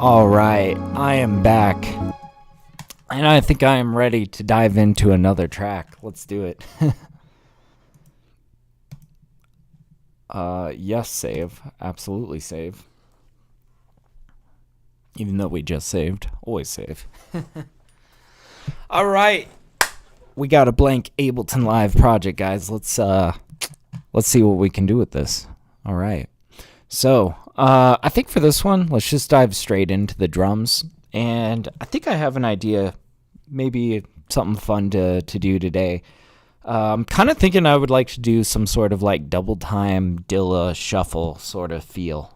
Speaker 1: All right, I am back. And I think I am ready to dive into another track. Let's do it. Yes, save. Absolutely save. Even though we just saved. Always save. All right. We got a blank Ableton Live project, guys. Let's see what we can do with this. All right. So, I think for this one, let's just dive straight into the drums. And I think I have an idea, maybe something fun to do today. I'm kind of thinking I would like to do some sort of like double time Dilla shuffle sort of feel.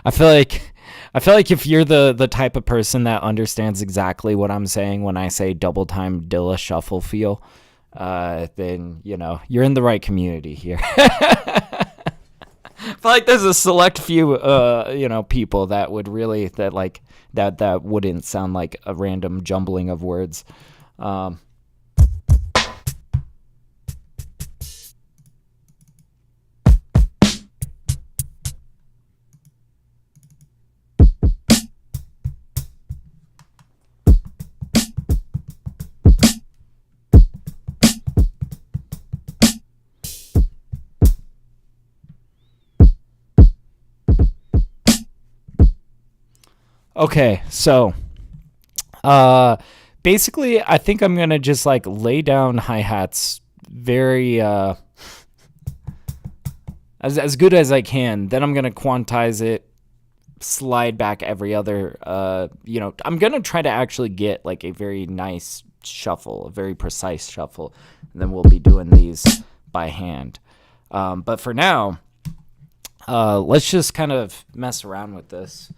Speaker 1: I feel like if you're the type of person that understands exactly what I'm saying when I say double time Dilla shuffle feel, then you're in the right community here. I feel like there's a select few people that would really that wouldn't sound like a random jumbling of words. Okay, so basically I think I'm going to just like lay down hi-hats very as good as I can. Then I'm going to quantize it, slide back every other I'm going to try to actually get like a very nice shuffle, a very precise shuffle, and then we'll be doing these by hand. But for now, let's just kind of mess around with this.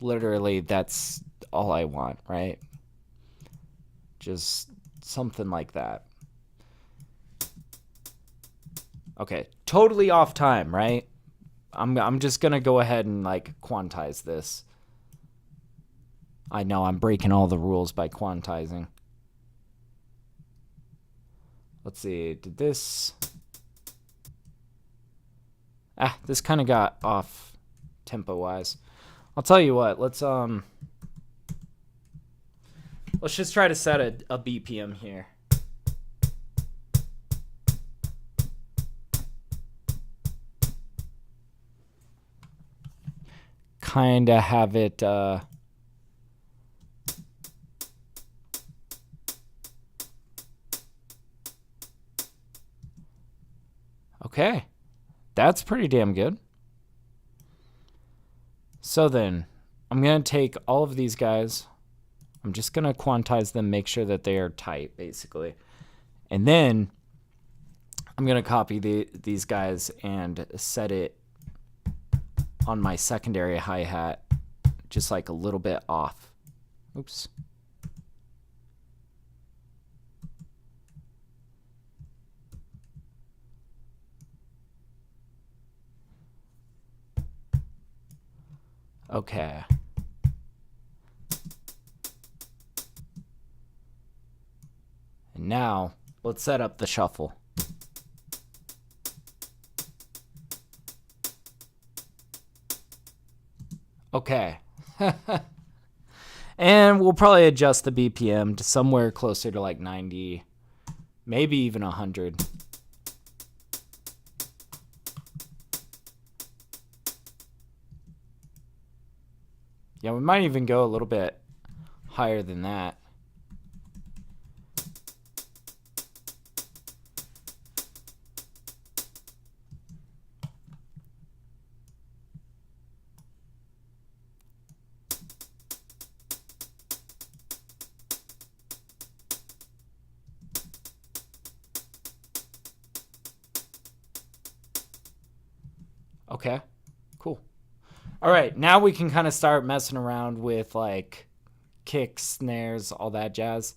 Speaker 1: Literally, that's all I want, right? Just something like that. Okay, totally off time, right? I'm just gonna go ahead and like quantize this. I know I'm breaking all the rules by quantizing. Let's see, did this... this kind of got off tempo-wise. I'll tell you what, let's just try to set a BPM here. Kinda have it okay. That's pretty damn good. So then, I'm going to take all of these guys. I'm just going to quantize them, make sure that they are tight, basically. And then, I'm going to copy these guys and set it on my secondary hi-hat, just like a little bit off. Oops. Okay. And now, let's set up the shuffle. Okay. And we'll probably adjust the BPM to somewhere closer to like 90, maybe even 100. Yeah, we might even go a little bit higher than that. Okay, cool. All right, now we can kind of start messing around with like kicks, snares, all that jazz.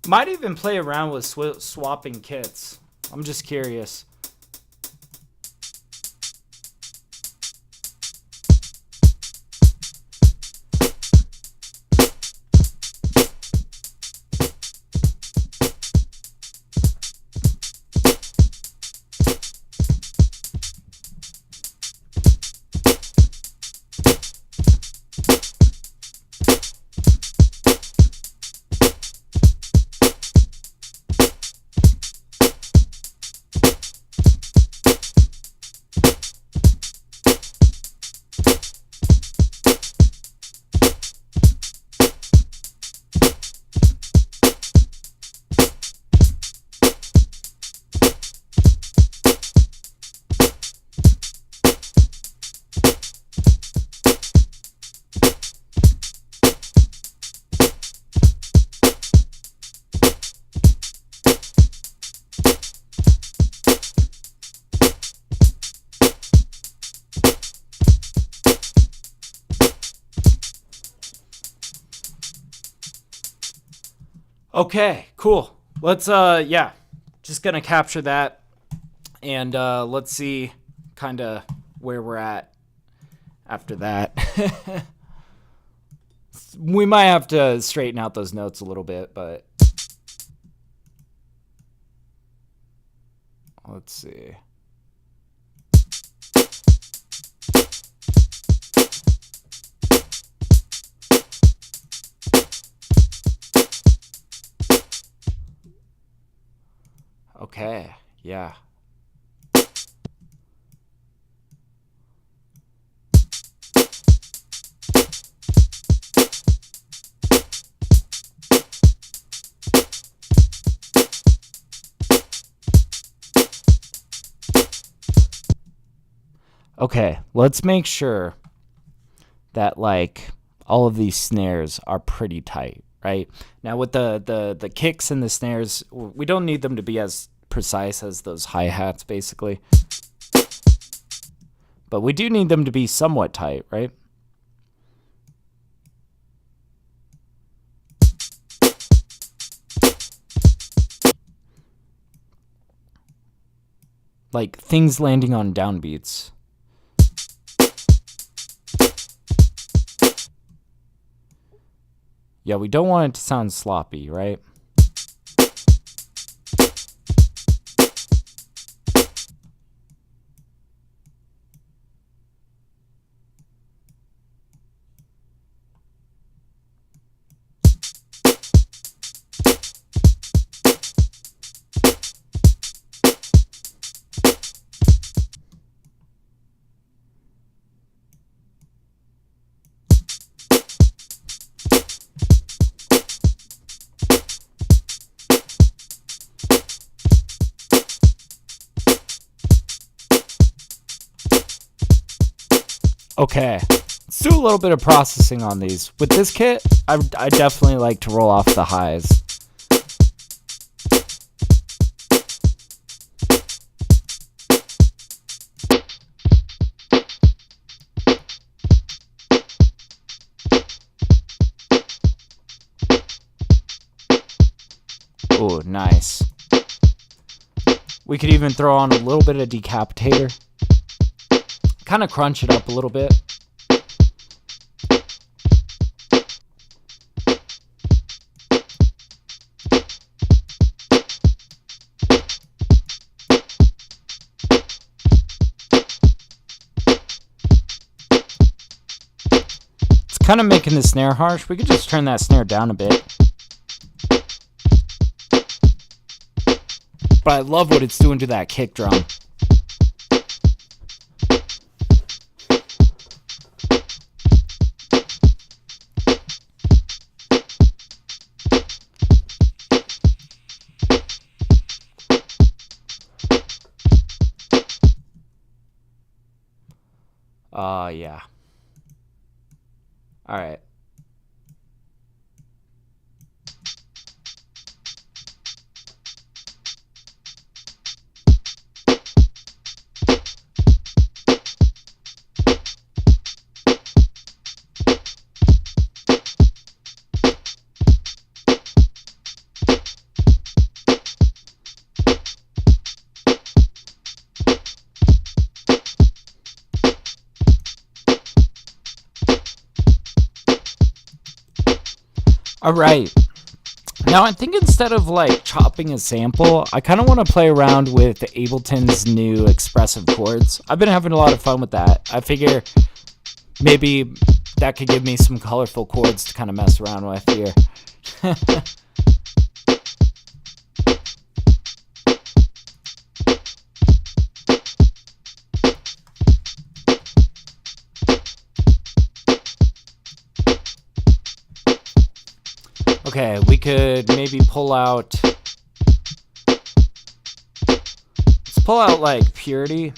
Speaker 1: Might even play around with swapping kits. I'm just curious. Okay, cool. Let's yeah, just gonna capture that, and let's see kind of where we're at after that. We might have to straighten out those notes a little bit, but let's see. Okay, yeah. Okay, let's make sure that like all of these snares are pretty tight, right? Now with the kicks and the snares, we don't need them to be as precise as those hi-hats basically. But we do need them to be somewhat tight, right? Like things landing on downbeats. Yeah, we don't want it to sound sloppy, right? Okay, let's do a little bit of processing on these. With this kit, I definitely like to roll off the highs. Ooh, nice. We could even throw on a little bit of decapitator. Kind of crunch it up a little bit. It's kind of making the snare harsh. We could just turn that snare down a bit. But I love what it's doing to that kick drum. Yeah. All right. All right. Now I think instead of like chopping a sample, I kind of want to play around with Ableton's new expressive chords. I've been having a lot of fun with that. I figure maybe that could give me some colorful chords to kind of mess around with here. Okay, we could maybe pull out. Let's pull out like Purity.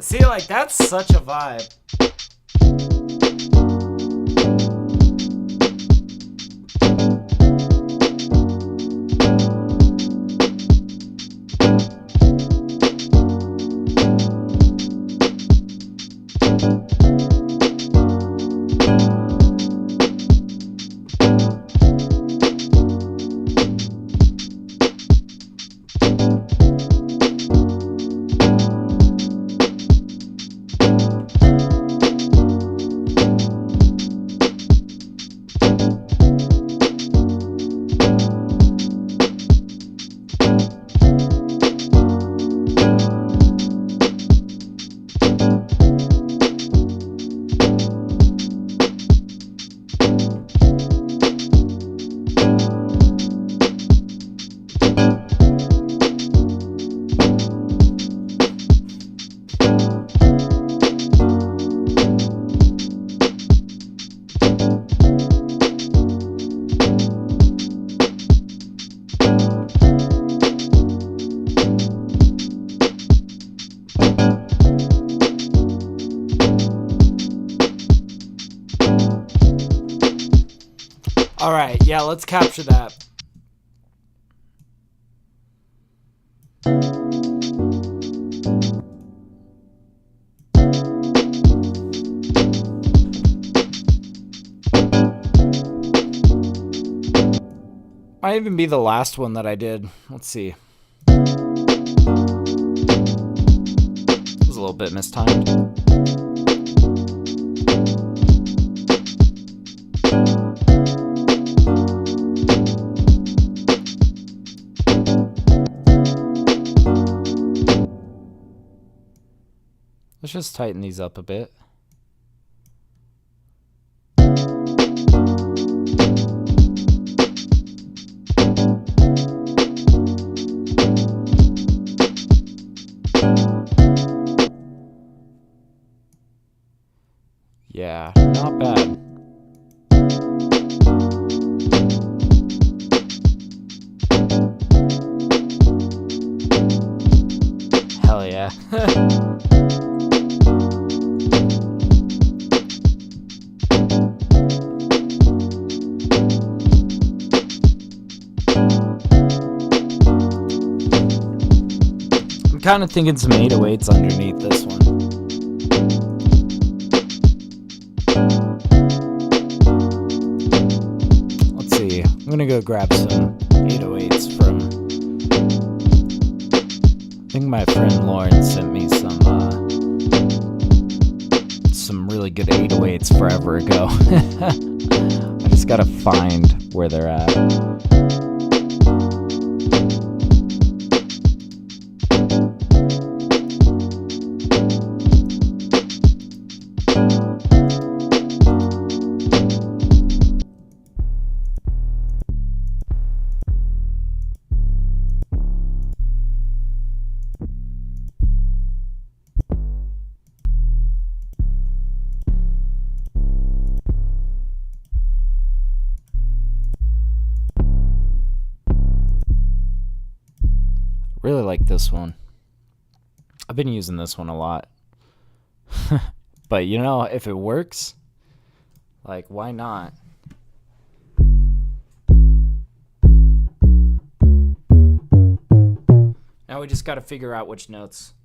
Speaker 1: See, like, that's such a vibe. Yeah, let's capture that. Might even be the last one that I did. Let's see. It was a little bit mistimed. Let's just tighten these up a bit. Yeah, not bad. Hell yeah. I'm kind of thinking some 808s underneath this one. Let's see. I'm gonna go grab some 808s from. I think my friend Lauren sent me some really good 808s forever ago. I just gotta find where they're at. Really like this one. I've been using this one a lot. But you know, if it works, like, why not? Now we just got to figure out which notes.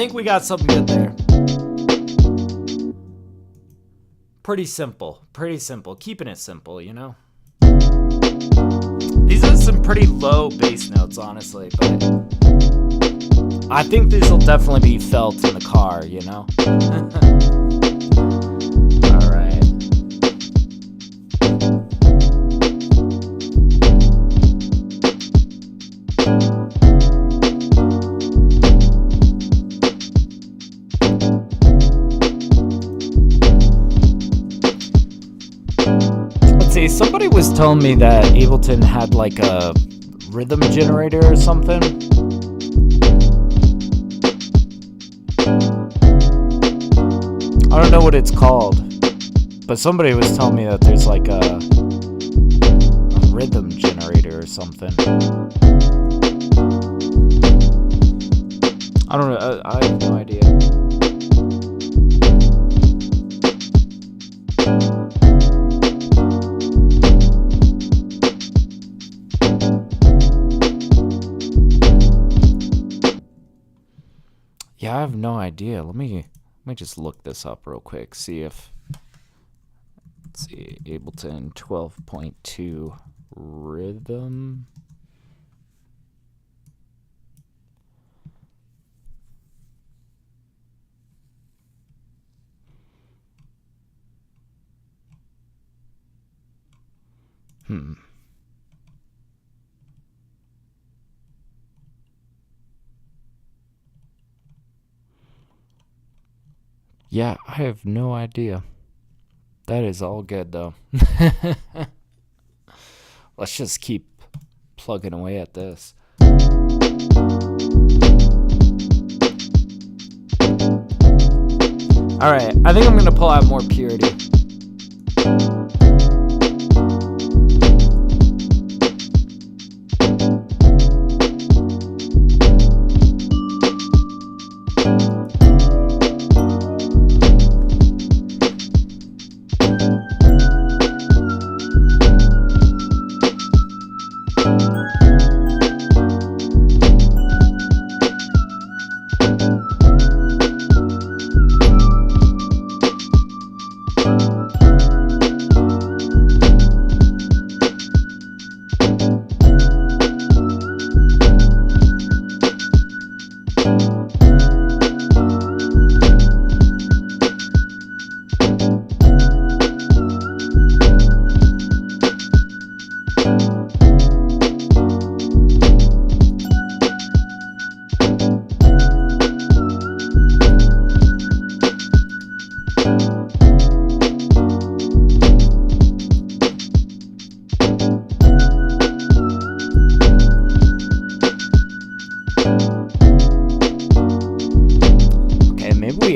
Speaker 1: think we got something good there. Pretty simple. Keeping it simple, you know? These are some pretty low bass notes, honestly, but I think these will definitely be felt in the car, you know? Alright. Let's see, somebody was telling me that Ableton had like a rhythm generator or something. I don't know what it's called, but somebody was telling me that there's like a rhythm generator or something. I don't know, I have no idea. Yeah, I have no idea. Let me just look this up real quick. See if, let's see, Ableton 12.2 rhythm. Yeah, I have no idea. That is all good, though. Let's just keep plugging away at this. Alright, I think I'm going to pull out more purity.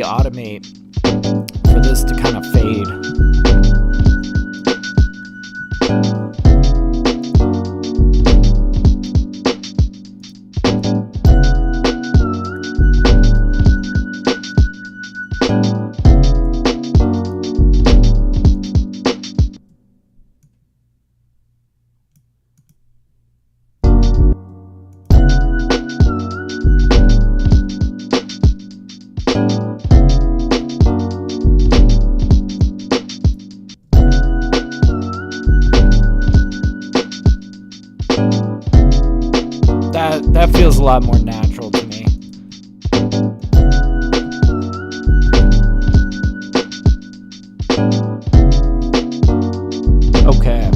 Speaker 1: Automate for this to kind of fade. That feels a lot more natural to me. Okay.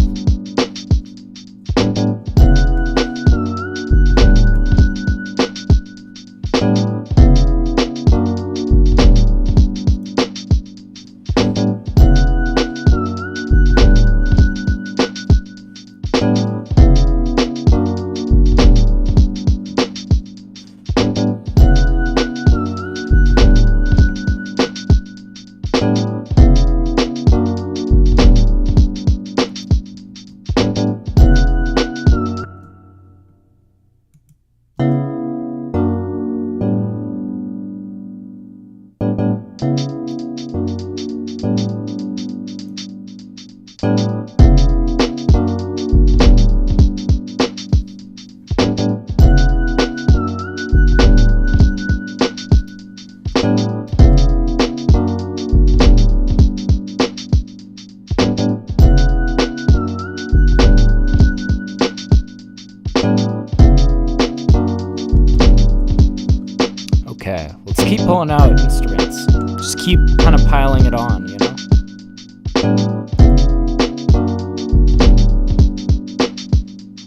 Speaker 1: keep kind of piling it on, you know?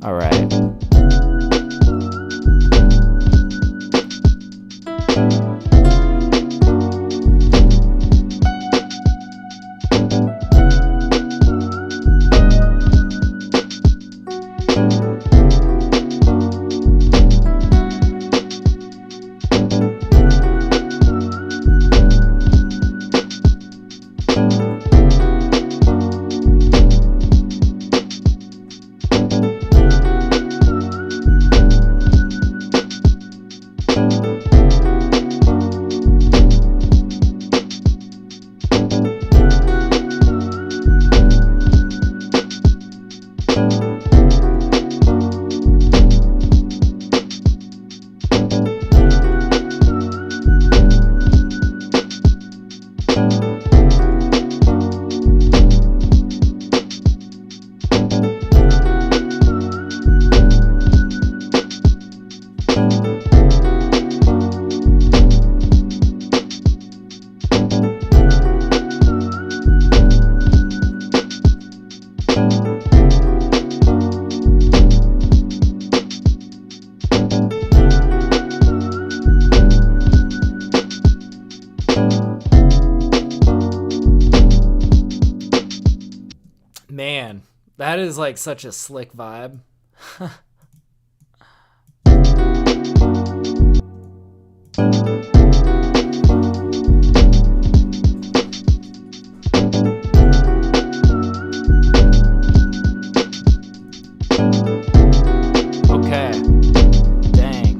Speaker 1: All right. Man, that is like such a slick vibe. Okay. Dang.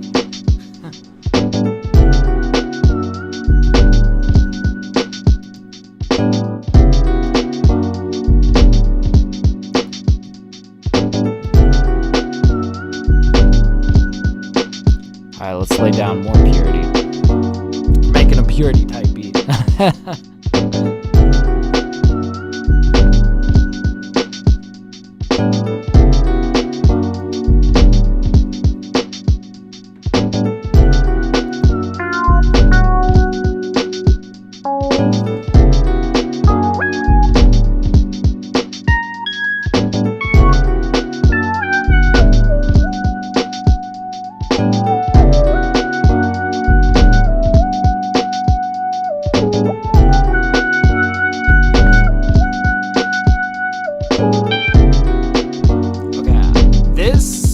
Speaker 1: Alright, let's lay down more purity. We're making a purity type beat.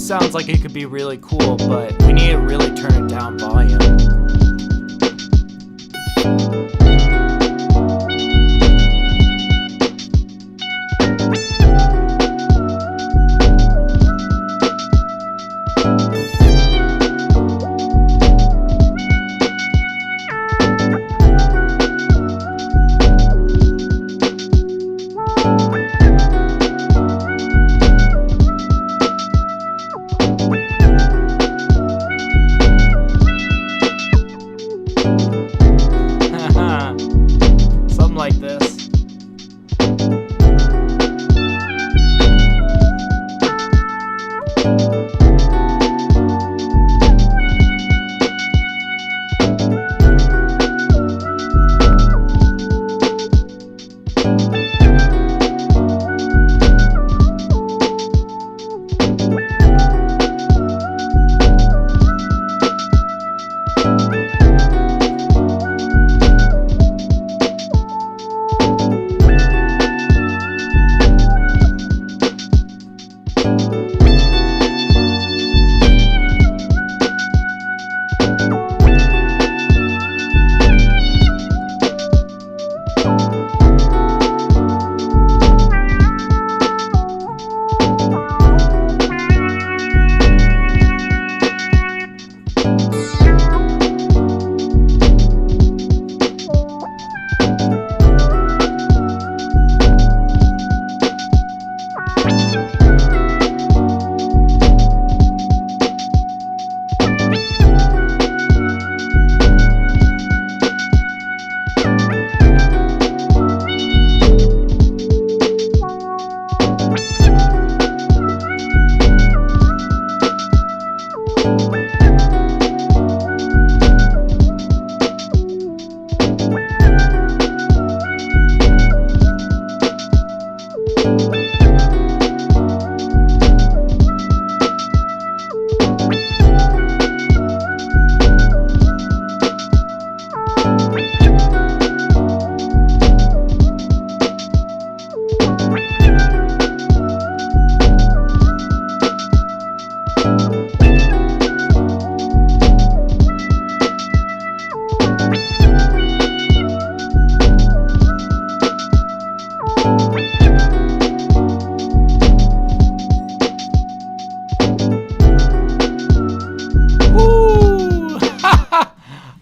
Speaker 1: Sounds like it could be really cool, but we need to really turn it down volume.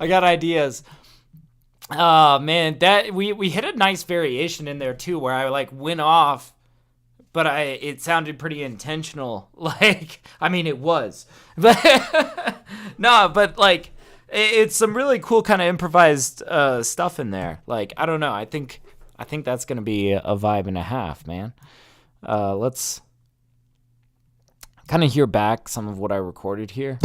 Speaker 1: I got ideas. Oh man, that we hit a nice variation in there too, where I like went off, but it sounded pretty intentional. Like, I mean, it was, but no, but like it's some really cool kind of improvised stuff in there. Like, I don't know, I think that's gonna be a vibe and a half, man. Let's kind of hear back some of what I recorded here.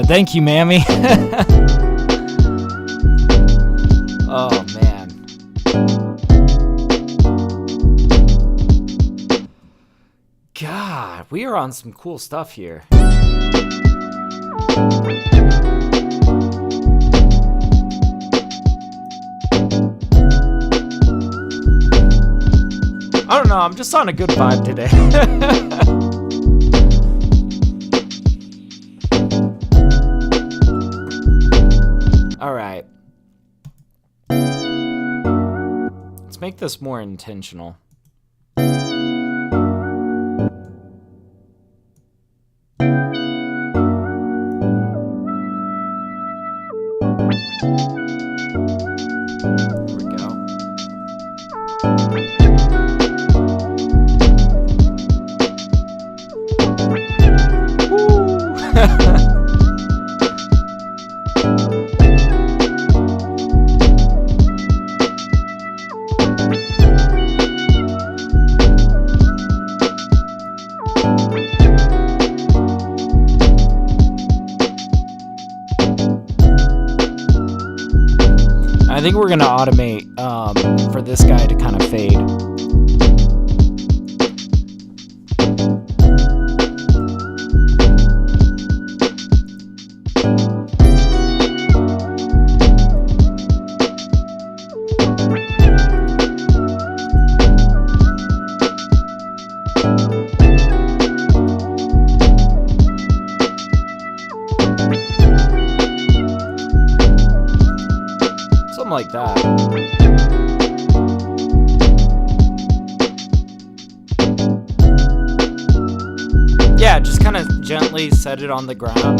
Speaker 1: Thank you, Mammy. Oh, man. God, we are on some cool stuff here. I don't know, I'm just on a good vibe today. All right. Let's make this more intentional. There we go. I think we're going to automate for this guy to kind of fade. Like that. Yeah, just kind of gently set it on the ground.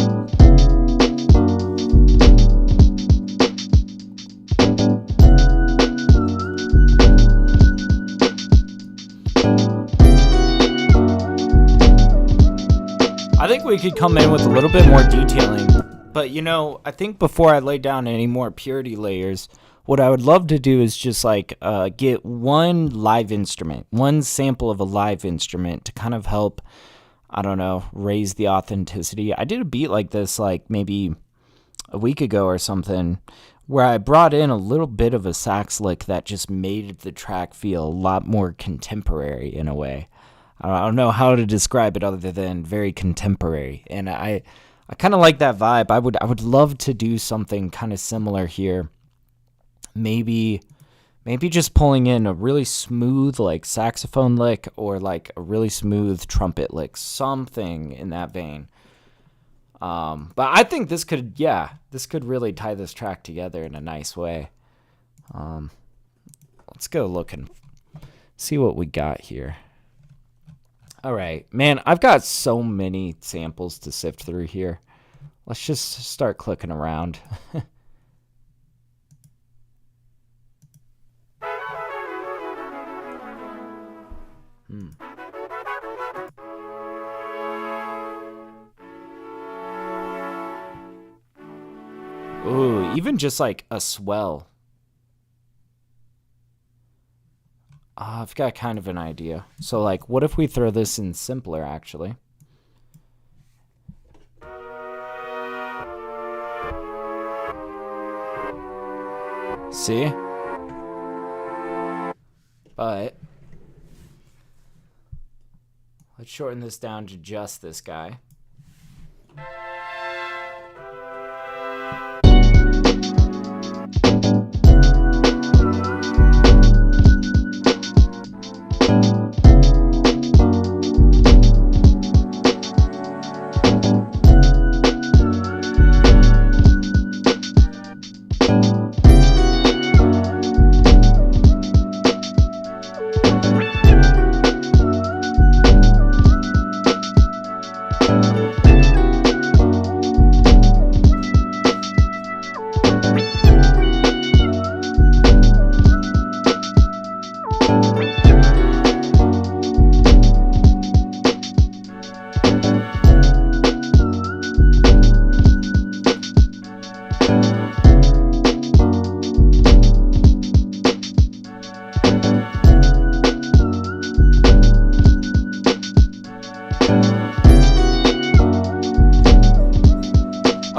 Speaker 1: I think we could come in with a little bit more detailing. But, you know, I think before I lay down any more purity layers, what I would love to do is just, like, get one live instrument, one sample of a live instrument to kind of help, I don't know, raise the authenticity. I did a beat like this, like, maybe a week ago or something, where I brought in a little bit of a sax lick that just made the track feel a lot more contemporary in a way. I don't know how to describe it other than very contemporary. And I kind of like that vibe. I would love to do something kind of similar here. Maybe just pulling in a really smooth like saxophone lick or like a really smooth trumpet lick, something in that vein. But I think this could really tie this track together in a nice way. Let's go look and see what we got here. All right, man, I've got so many samples to sift through here. Let's just start clicking around. Ooh, even just like a swell. I've got kind of an idea. So like, what if we throw this in simpler, actually? See? But let's shorten this down to just this guy.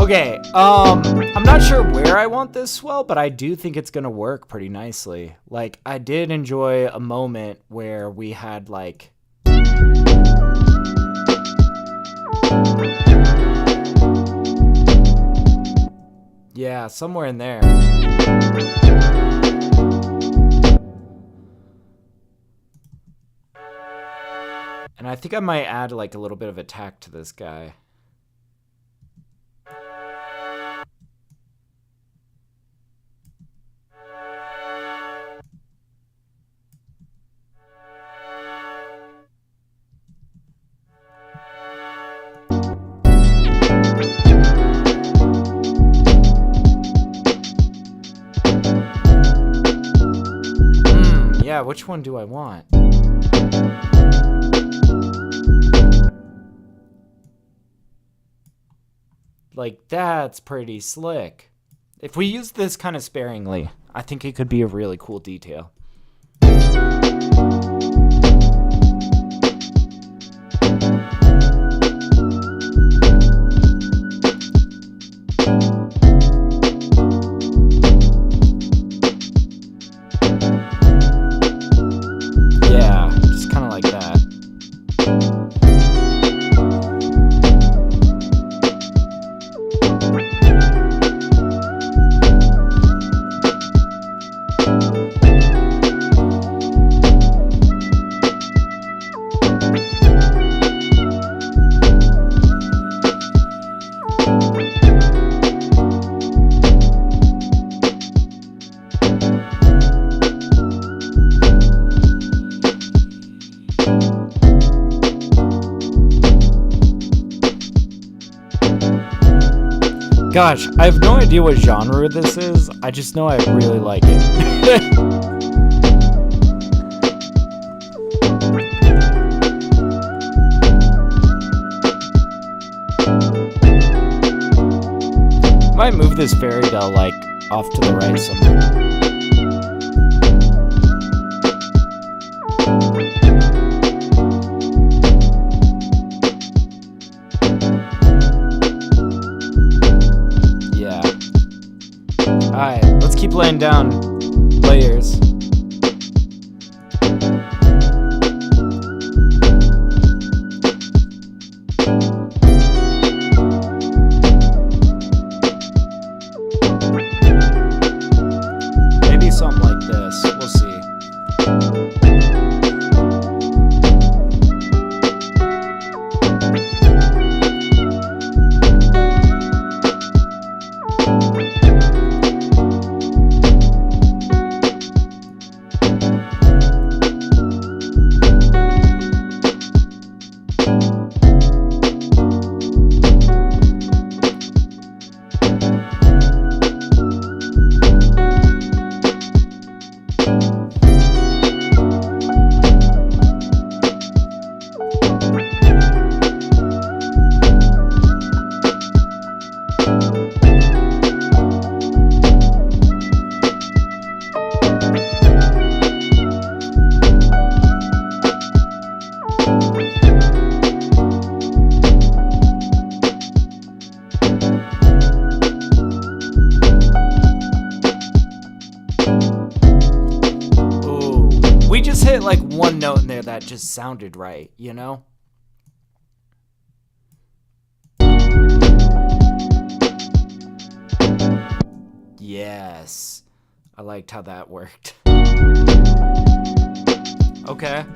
Speaker 1: Okay, I'm not sure where I want this swell, but I do think it's gonna work pretty nicely. Like, I did enjoy a moment where we had, like... Yeah, somewhere in there. And I think I might add, like, a little bit of attack to this guy. Yeah, which one do I want? Like, that's pretty slick. If we use this kind of sparingly, I think it could be a really cool detail. Gosh, I have no idea what genre this is. I just know I really like it. Might move this fairy to, like, off to the right somewhere. Alright, let's keep laying down layers. Maybe something like this. We'll see. just sounded right, you know? Yes. I liked how that worked. Okay.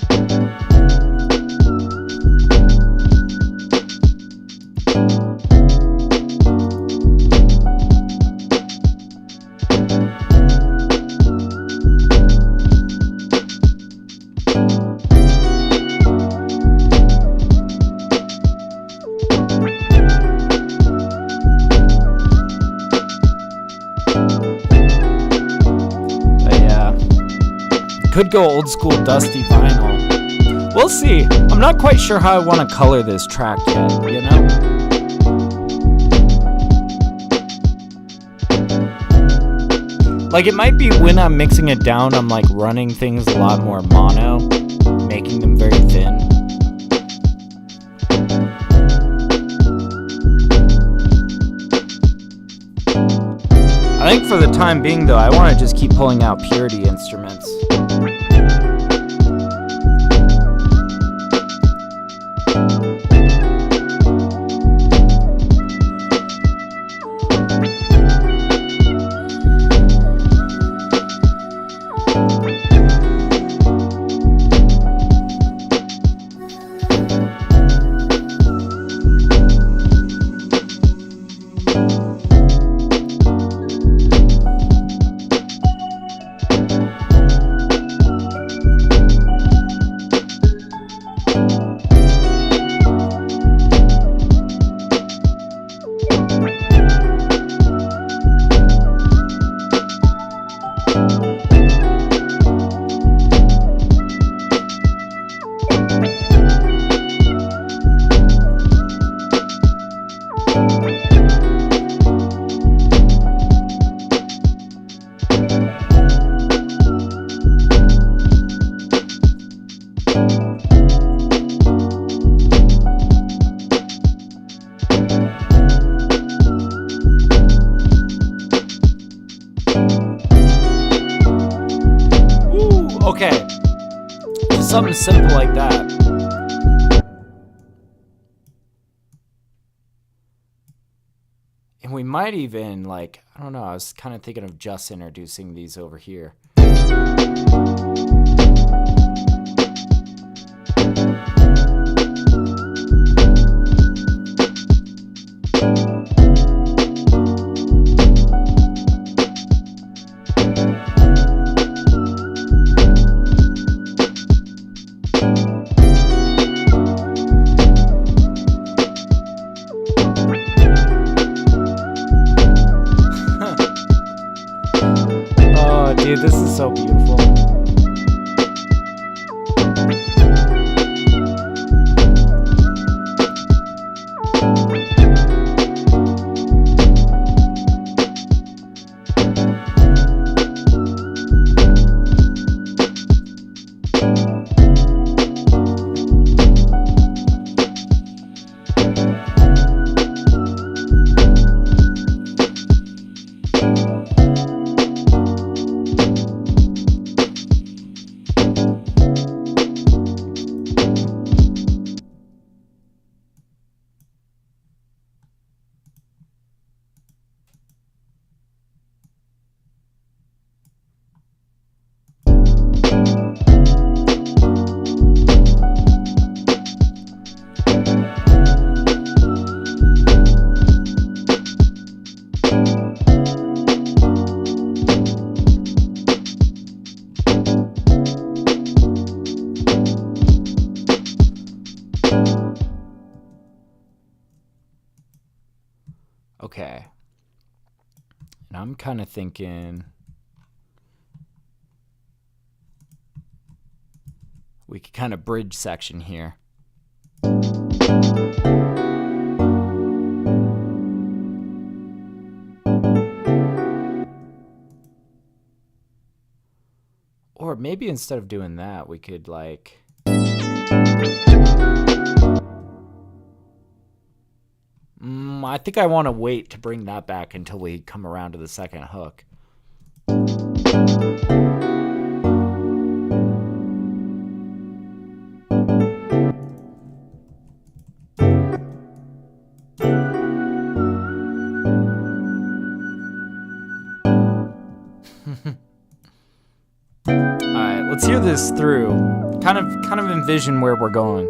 Speaker 1: Could go old school dusty vinyl. We'll see. I'm not quite sure how I want to color this track yet, you know? Like, it might be when I'm mixing it down, I'm like running things a lot more mono, making them very thin. I think for the time being, though, I want to just keep pulling out purity instruments. Okay, just something simple like that. And we might even, like, I don't know, I was kind of thinking of just introducing these over here. Dude, this is so beautiful. Okay. And I'm kind of thinking we could kind of bridge section here. Or maybe instead of doing that, we could like... I think I want to wait to bring that back until we come around to the second hook. hear this through, kind of envision where we're going.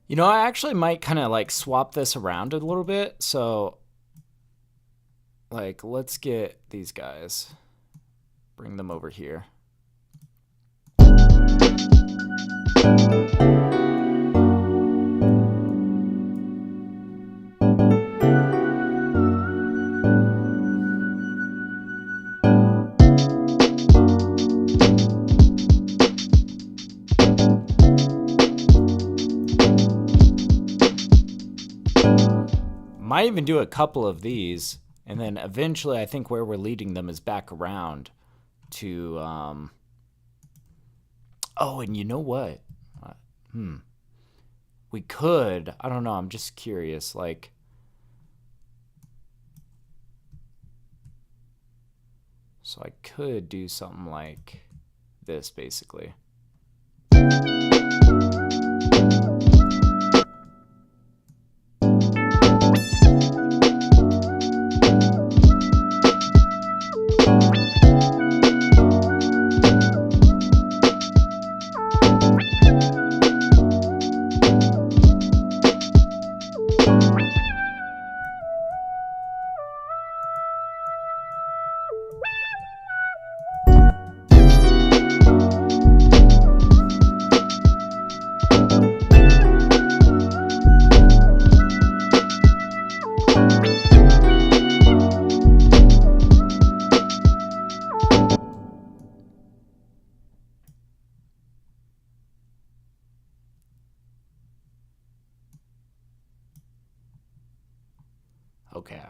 Speaker 1: You know, I actually might kind of like swap this around a little bit. So, like, let's get these guys, bring them over here. Might even do a couple of these, and then eventually I think where we're leading them is back around to oh, and you know what? We could, I don't know, I'm just curious, like, so I could do something like this basically. Okay.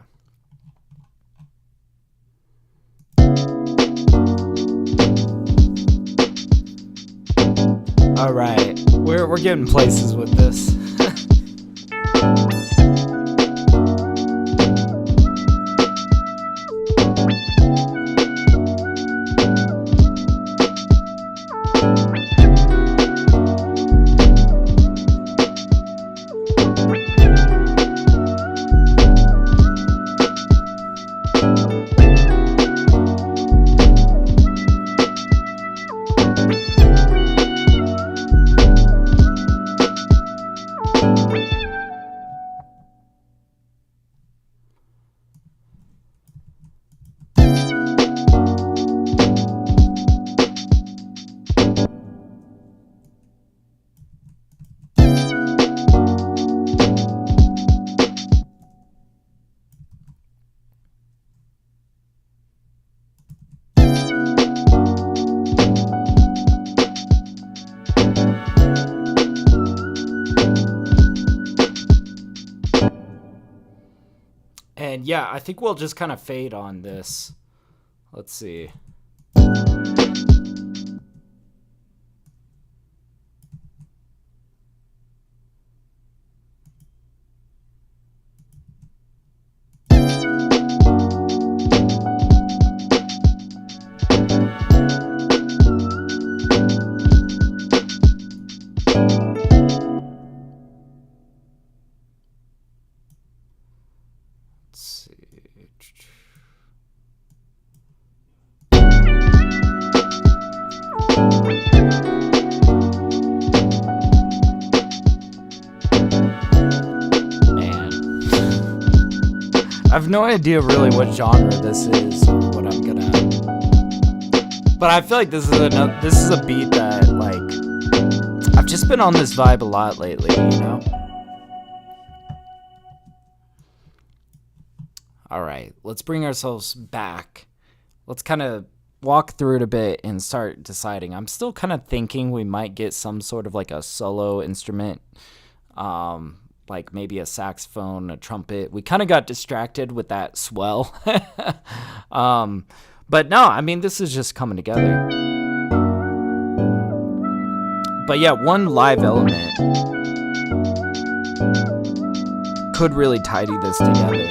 Speaker 1: All right, we're getting places with this. And yeah, I think we'll just kind of fade on this. Let's see. Let's see. have no idea really what genre this is or what I'm gonna. But I feel like this is a beat that, like, I've just been on this vibe a lot lately, you know? All right, let's bring ourselves back. Let's kind of walk through it a bit and start deciding. I'm still kind of thinking we might get some sort of like a solo instrument, like maybe a saxophone, a trumpet. We kind of got distracted with that swell. But no, I mean, this is just coming together. But yeah, one live element could really tidy this together.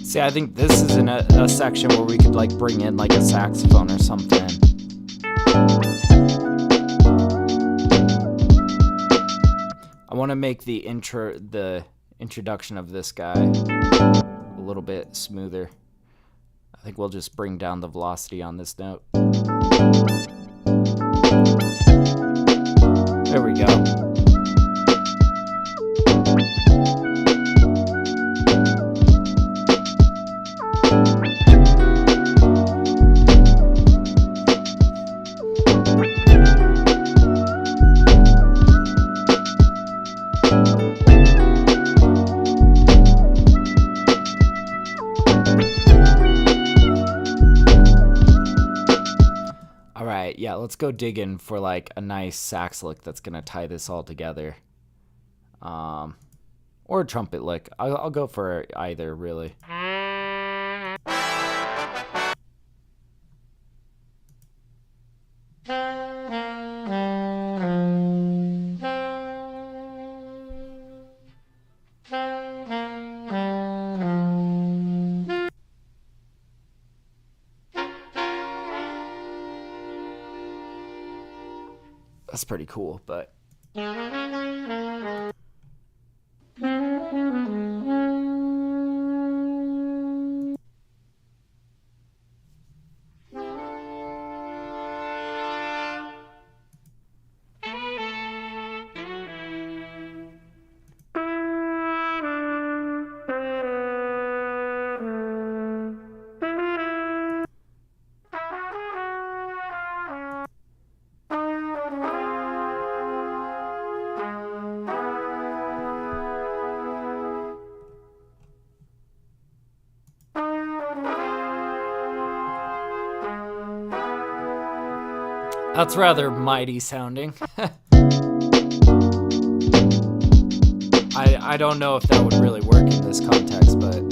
Speaker 1: See, I think this is in a section where we could like bring in like a saxophone or something. I want to make the introduction of this guy a little bit smoother. I think we'll just bring down the velocity on this note. There we go. Yeah, let's go digging for like a nice sax lick that's gonna tie this all together, or a trumpet lick. I'll go for either, really. That's pretty cool, but that's rather mighty sounding. I don't know if that would really work in this context, but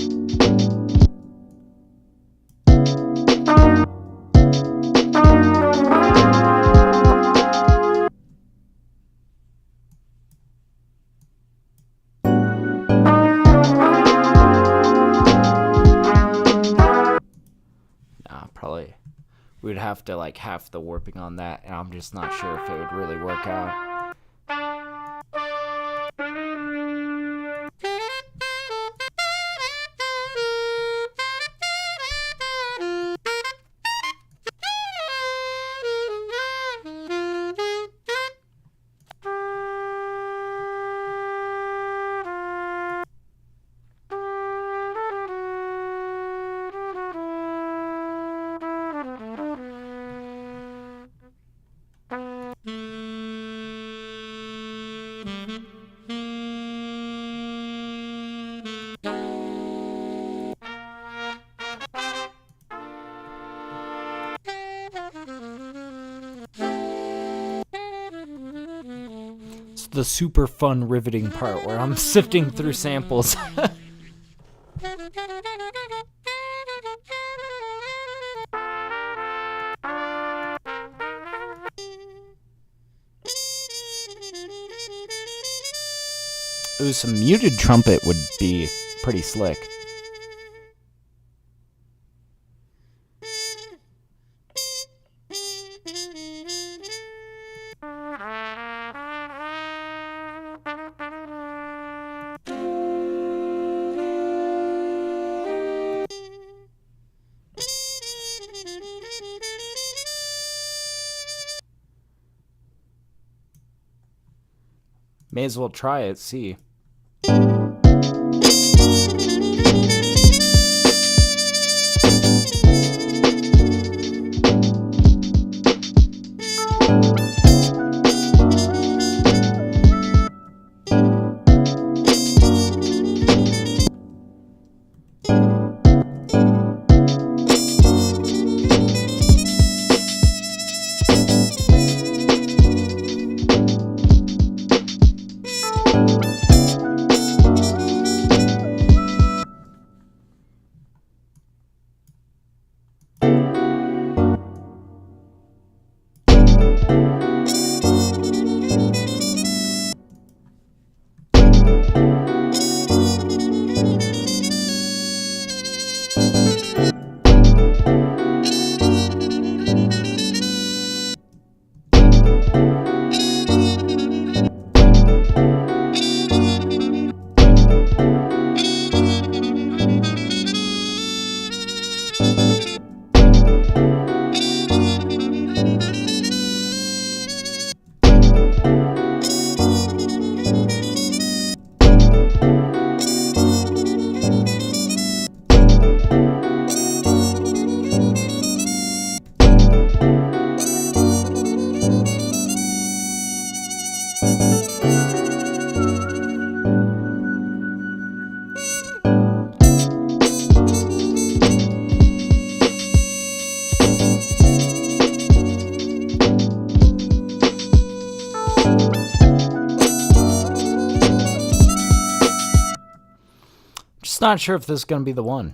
Speaker 1: probably we'd have to like half the warping on that, and I'm just not sure if it would really work out. the super fun riveting part where I'm sifting through samples. Ooh, some muted trumpet would be pretty slick. May as well try it, see. Not sure if this is going to be the one.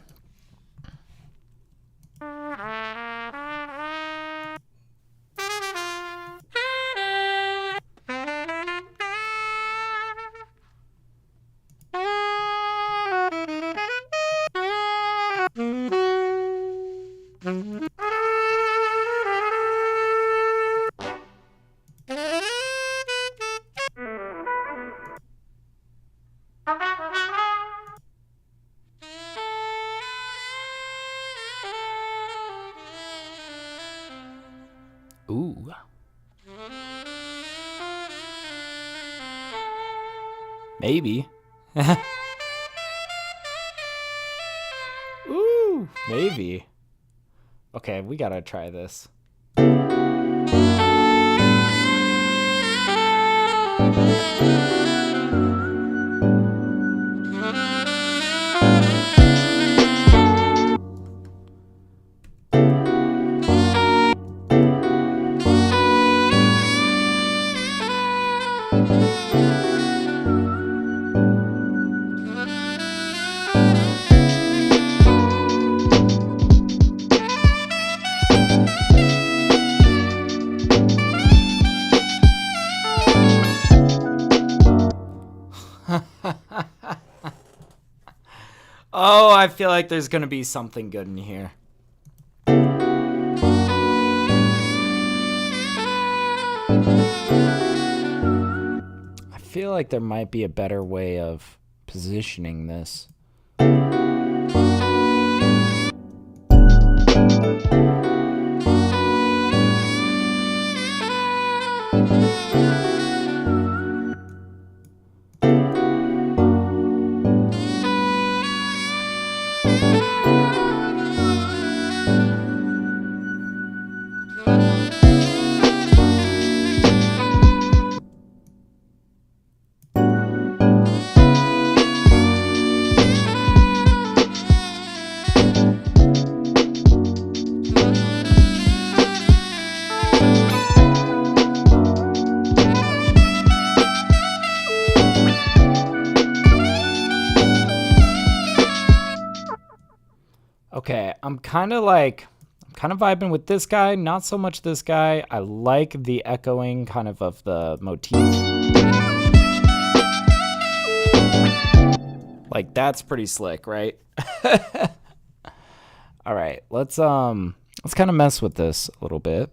Speaker 1: Ooh. Maybe. Ooh, maybe. Okay, we gotta try this. Oh, I feel like there's gonna be something good in here. I feel like there might be a better way of positioning this. I'm kind of vibing with this guy, not so much this guy. I like the echoing kind of the motif. Like that's pretty slick, right? All right, let's kind of mess with this a little bit.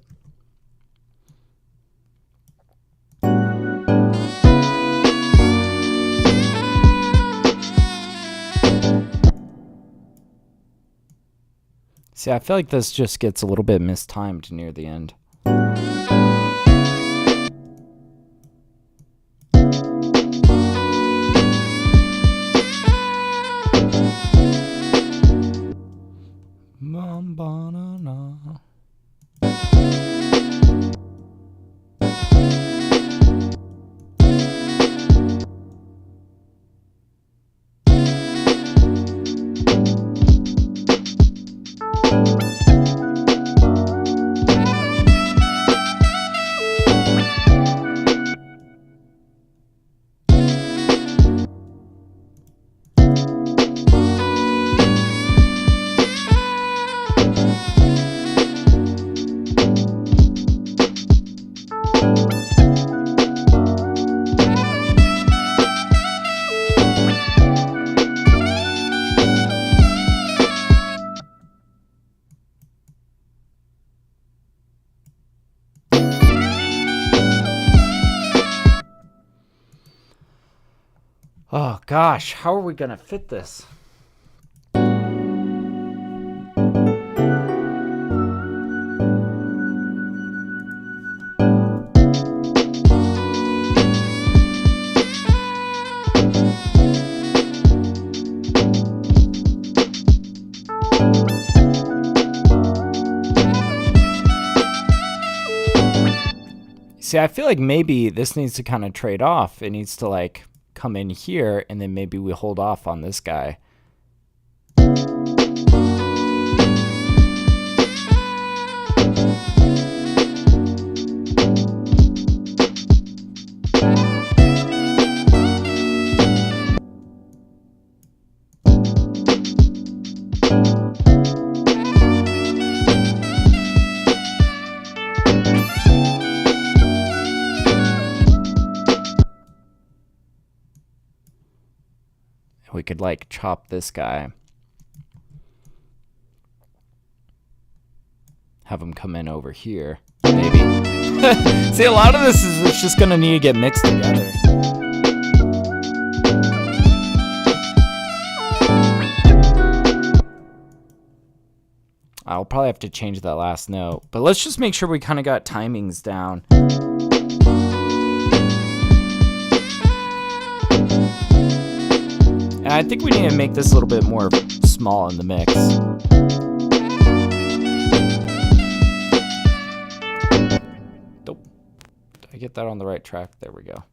Speaker 1: See, I feel like this just gets a little bit mistimed near the end. Oh gosh, how are we gonna fit this? See, I feel like maybe this needs to kind of trade off. It needs to like come in here, and then maybe we hold off on this guy. We could like chop this guy, have him come in over here, maybe. See, a lot of this is just gonna need to get mixed together. I'll probably have to change that last note, but let's just make sure we kind of got timings down. And I think we need to make this a little bit more small in the mix. Nope. Did I get that on the right track? There we go.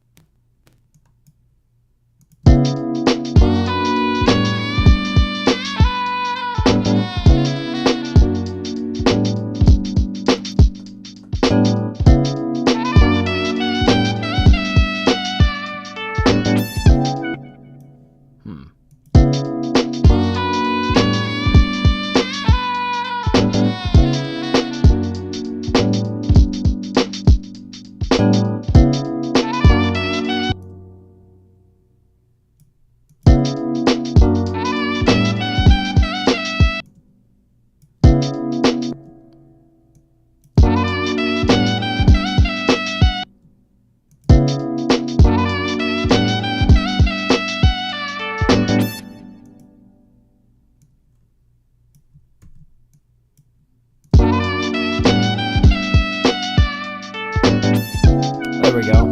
Speaker 1: There we go.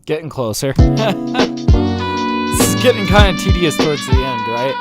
Speaker 1: Getting closer. This is getting kind of tedious towards the end, right?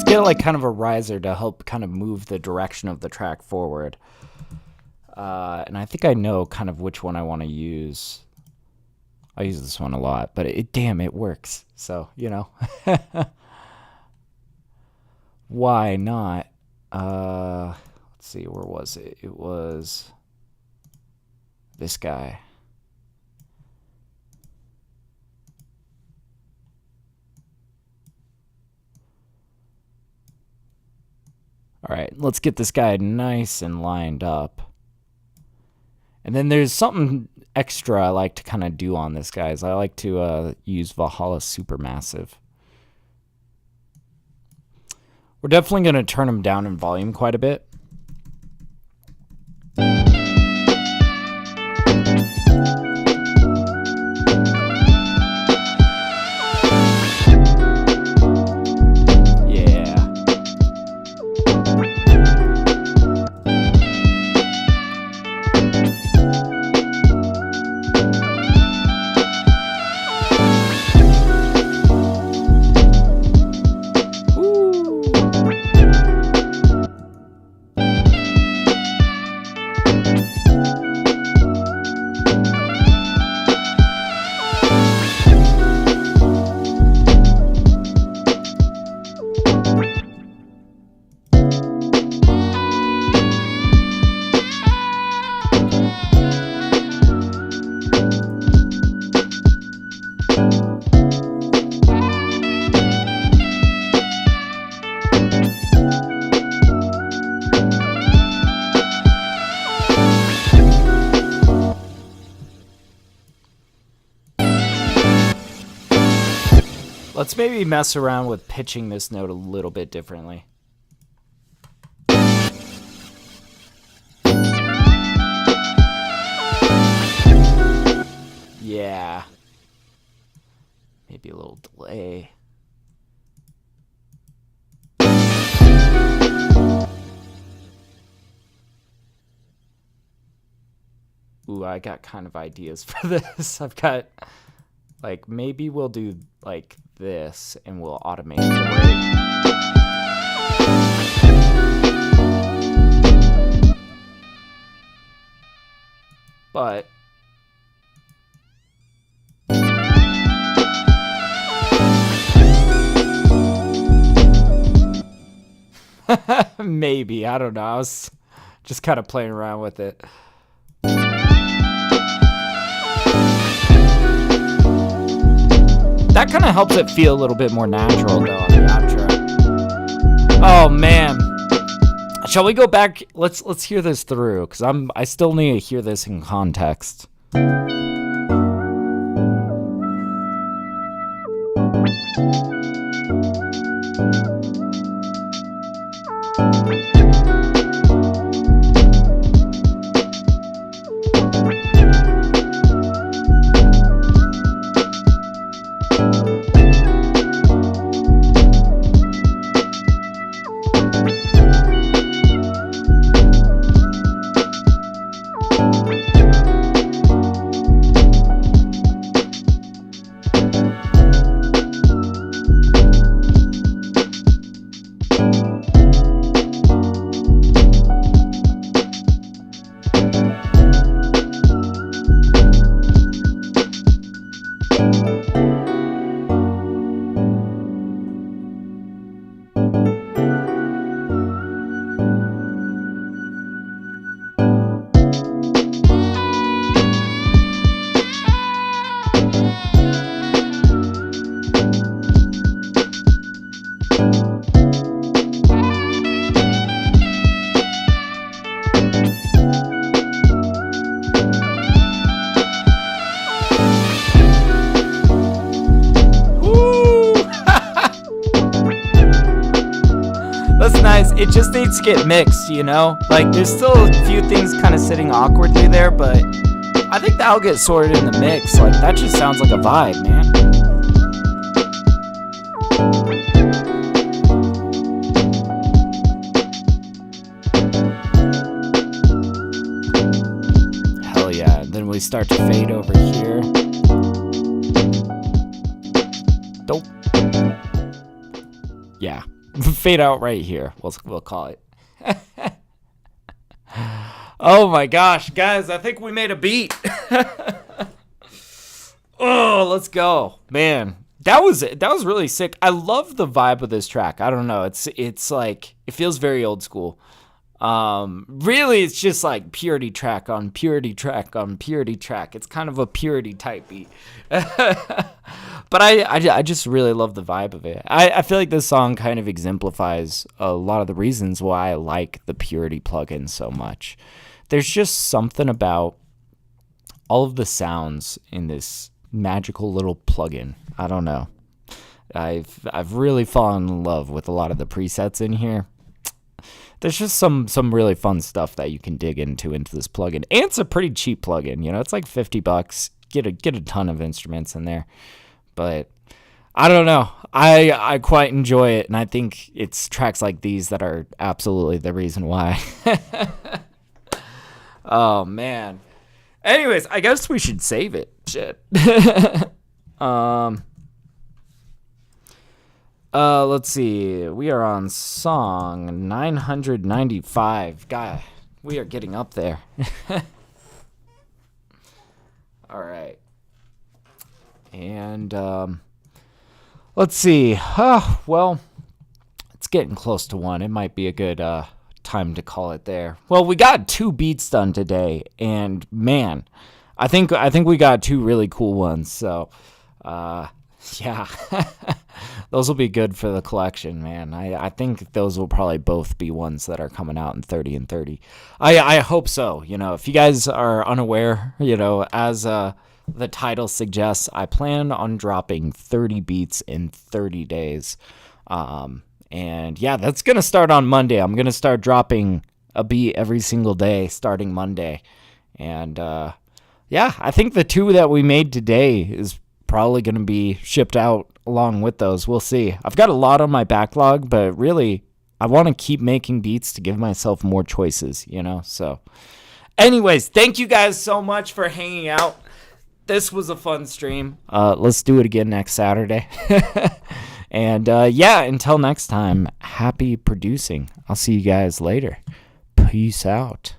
Speaker 1: let's get like kind of a riser to help kind of move the direction of the track forward. And I think I know kind of which one I want to use. I use this one a lot, but it works. So, you know, why not? Let's see, where was it? It was this guy. All right, let's get this guy nice and lined up. And then there's something extra I like to kind of do on this, guys. I like to use Valhalla Supermassive. We're definitely going to turn him down in volume quite a bit. Let's maybe mess around with pitching this note a little bit differently. Yeah. Maybe a little delay. Ooh, I got kind of ideas for this. I've got, like, maybe we'll do like this and we'll automate the rate. But maybe, I don't know. I was just kind of playing around with it. That kind of helps it feel a little bit more natural, though, on the outro. Oh man, shall we go back? Let's hear this through, because I still need to hear this in context. It just needs to get mixed, you know? Like, there's still a few things kind of sitting awkwardly there, but I think that'll get sorted in the mix. Like, that just sounds like a vibe, man. Hell yeah. Then we start to fade over here. Dope. Yeah. fade out right here. We'll call it. Oh my gosh, guys, I think we made a beat. Oh, let's go. Man, that was really sick. I love the vibe of this track. I don't know. It's like, it feels very old school. Really, it's just like purity track on purity track on purity track. It's kind of a purity type beat. But I just really love the vibe of it. I feel like this song kind of exemplifies a lot of the reasons why I like the Purity plugin so much. There's just something about all of the sounds in this magical little plugin. I don't know. I've really fallen in love with a lot of the presets in here. There's just some really fun stuff that you can dig into this plugin. And it's a pretty cheap plugin, you know. It's like $50. Get a ton of instruments in there. But I don't know. I quite enjoy it, and I think it's tracks like these that are absolutely the reason why. Oh man. Anyways, I guess we should save it. Shit. Let's see. We are on song 995. God, we are getting up there. All right. And let's see. Well, it's getting close to 1. It might be a good time to call it there. Well, we got 2 beats done today, and man, I think we got 2 really cool ones. So, yeah, those will be good for the collection, man. I think those will probably both be ones that are coming out in 30 and 30. I hope so. You know, if you guys are unaware, you know, as the title suggests, I plan on dropping 30 beats in 30 days. And yeah, that's going to start on Monday. I'm going to start dropping a beat every single day starting Monday. And yeah, I think the 2 that we made today is probably going to be shipped out along with those. We'll see. I've got a lot on my backlog, but really, I want to keep making beats to give myself more choices, you know? So anyways, thank you guys so much for hanging out. This was a fun stream. Let's do it again next Saturday. And yeah, until next time, happy producing. I'll see you guys later. Peace out.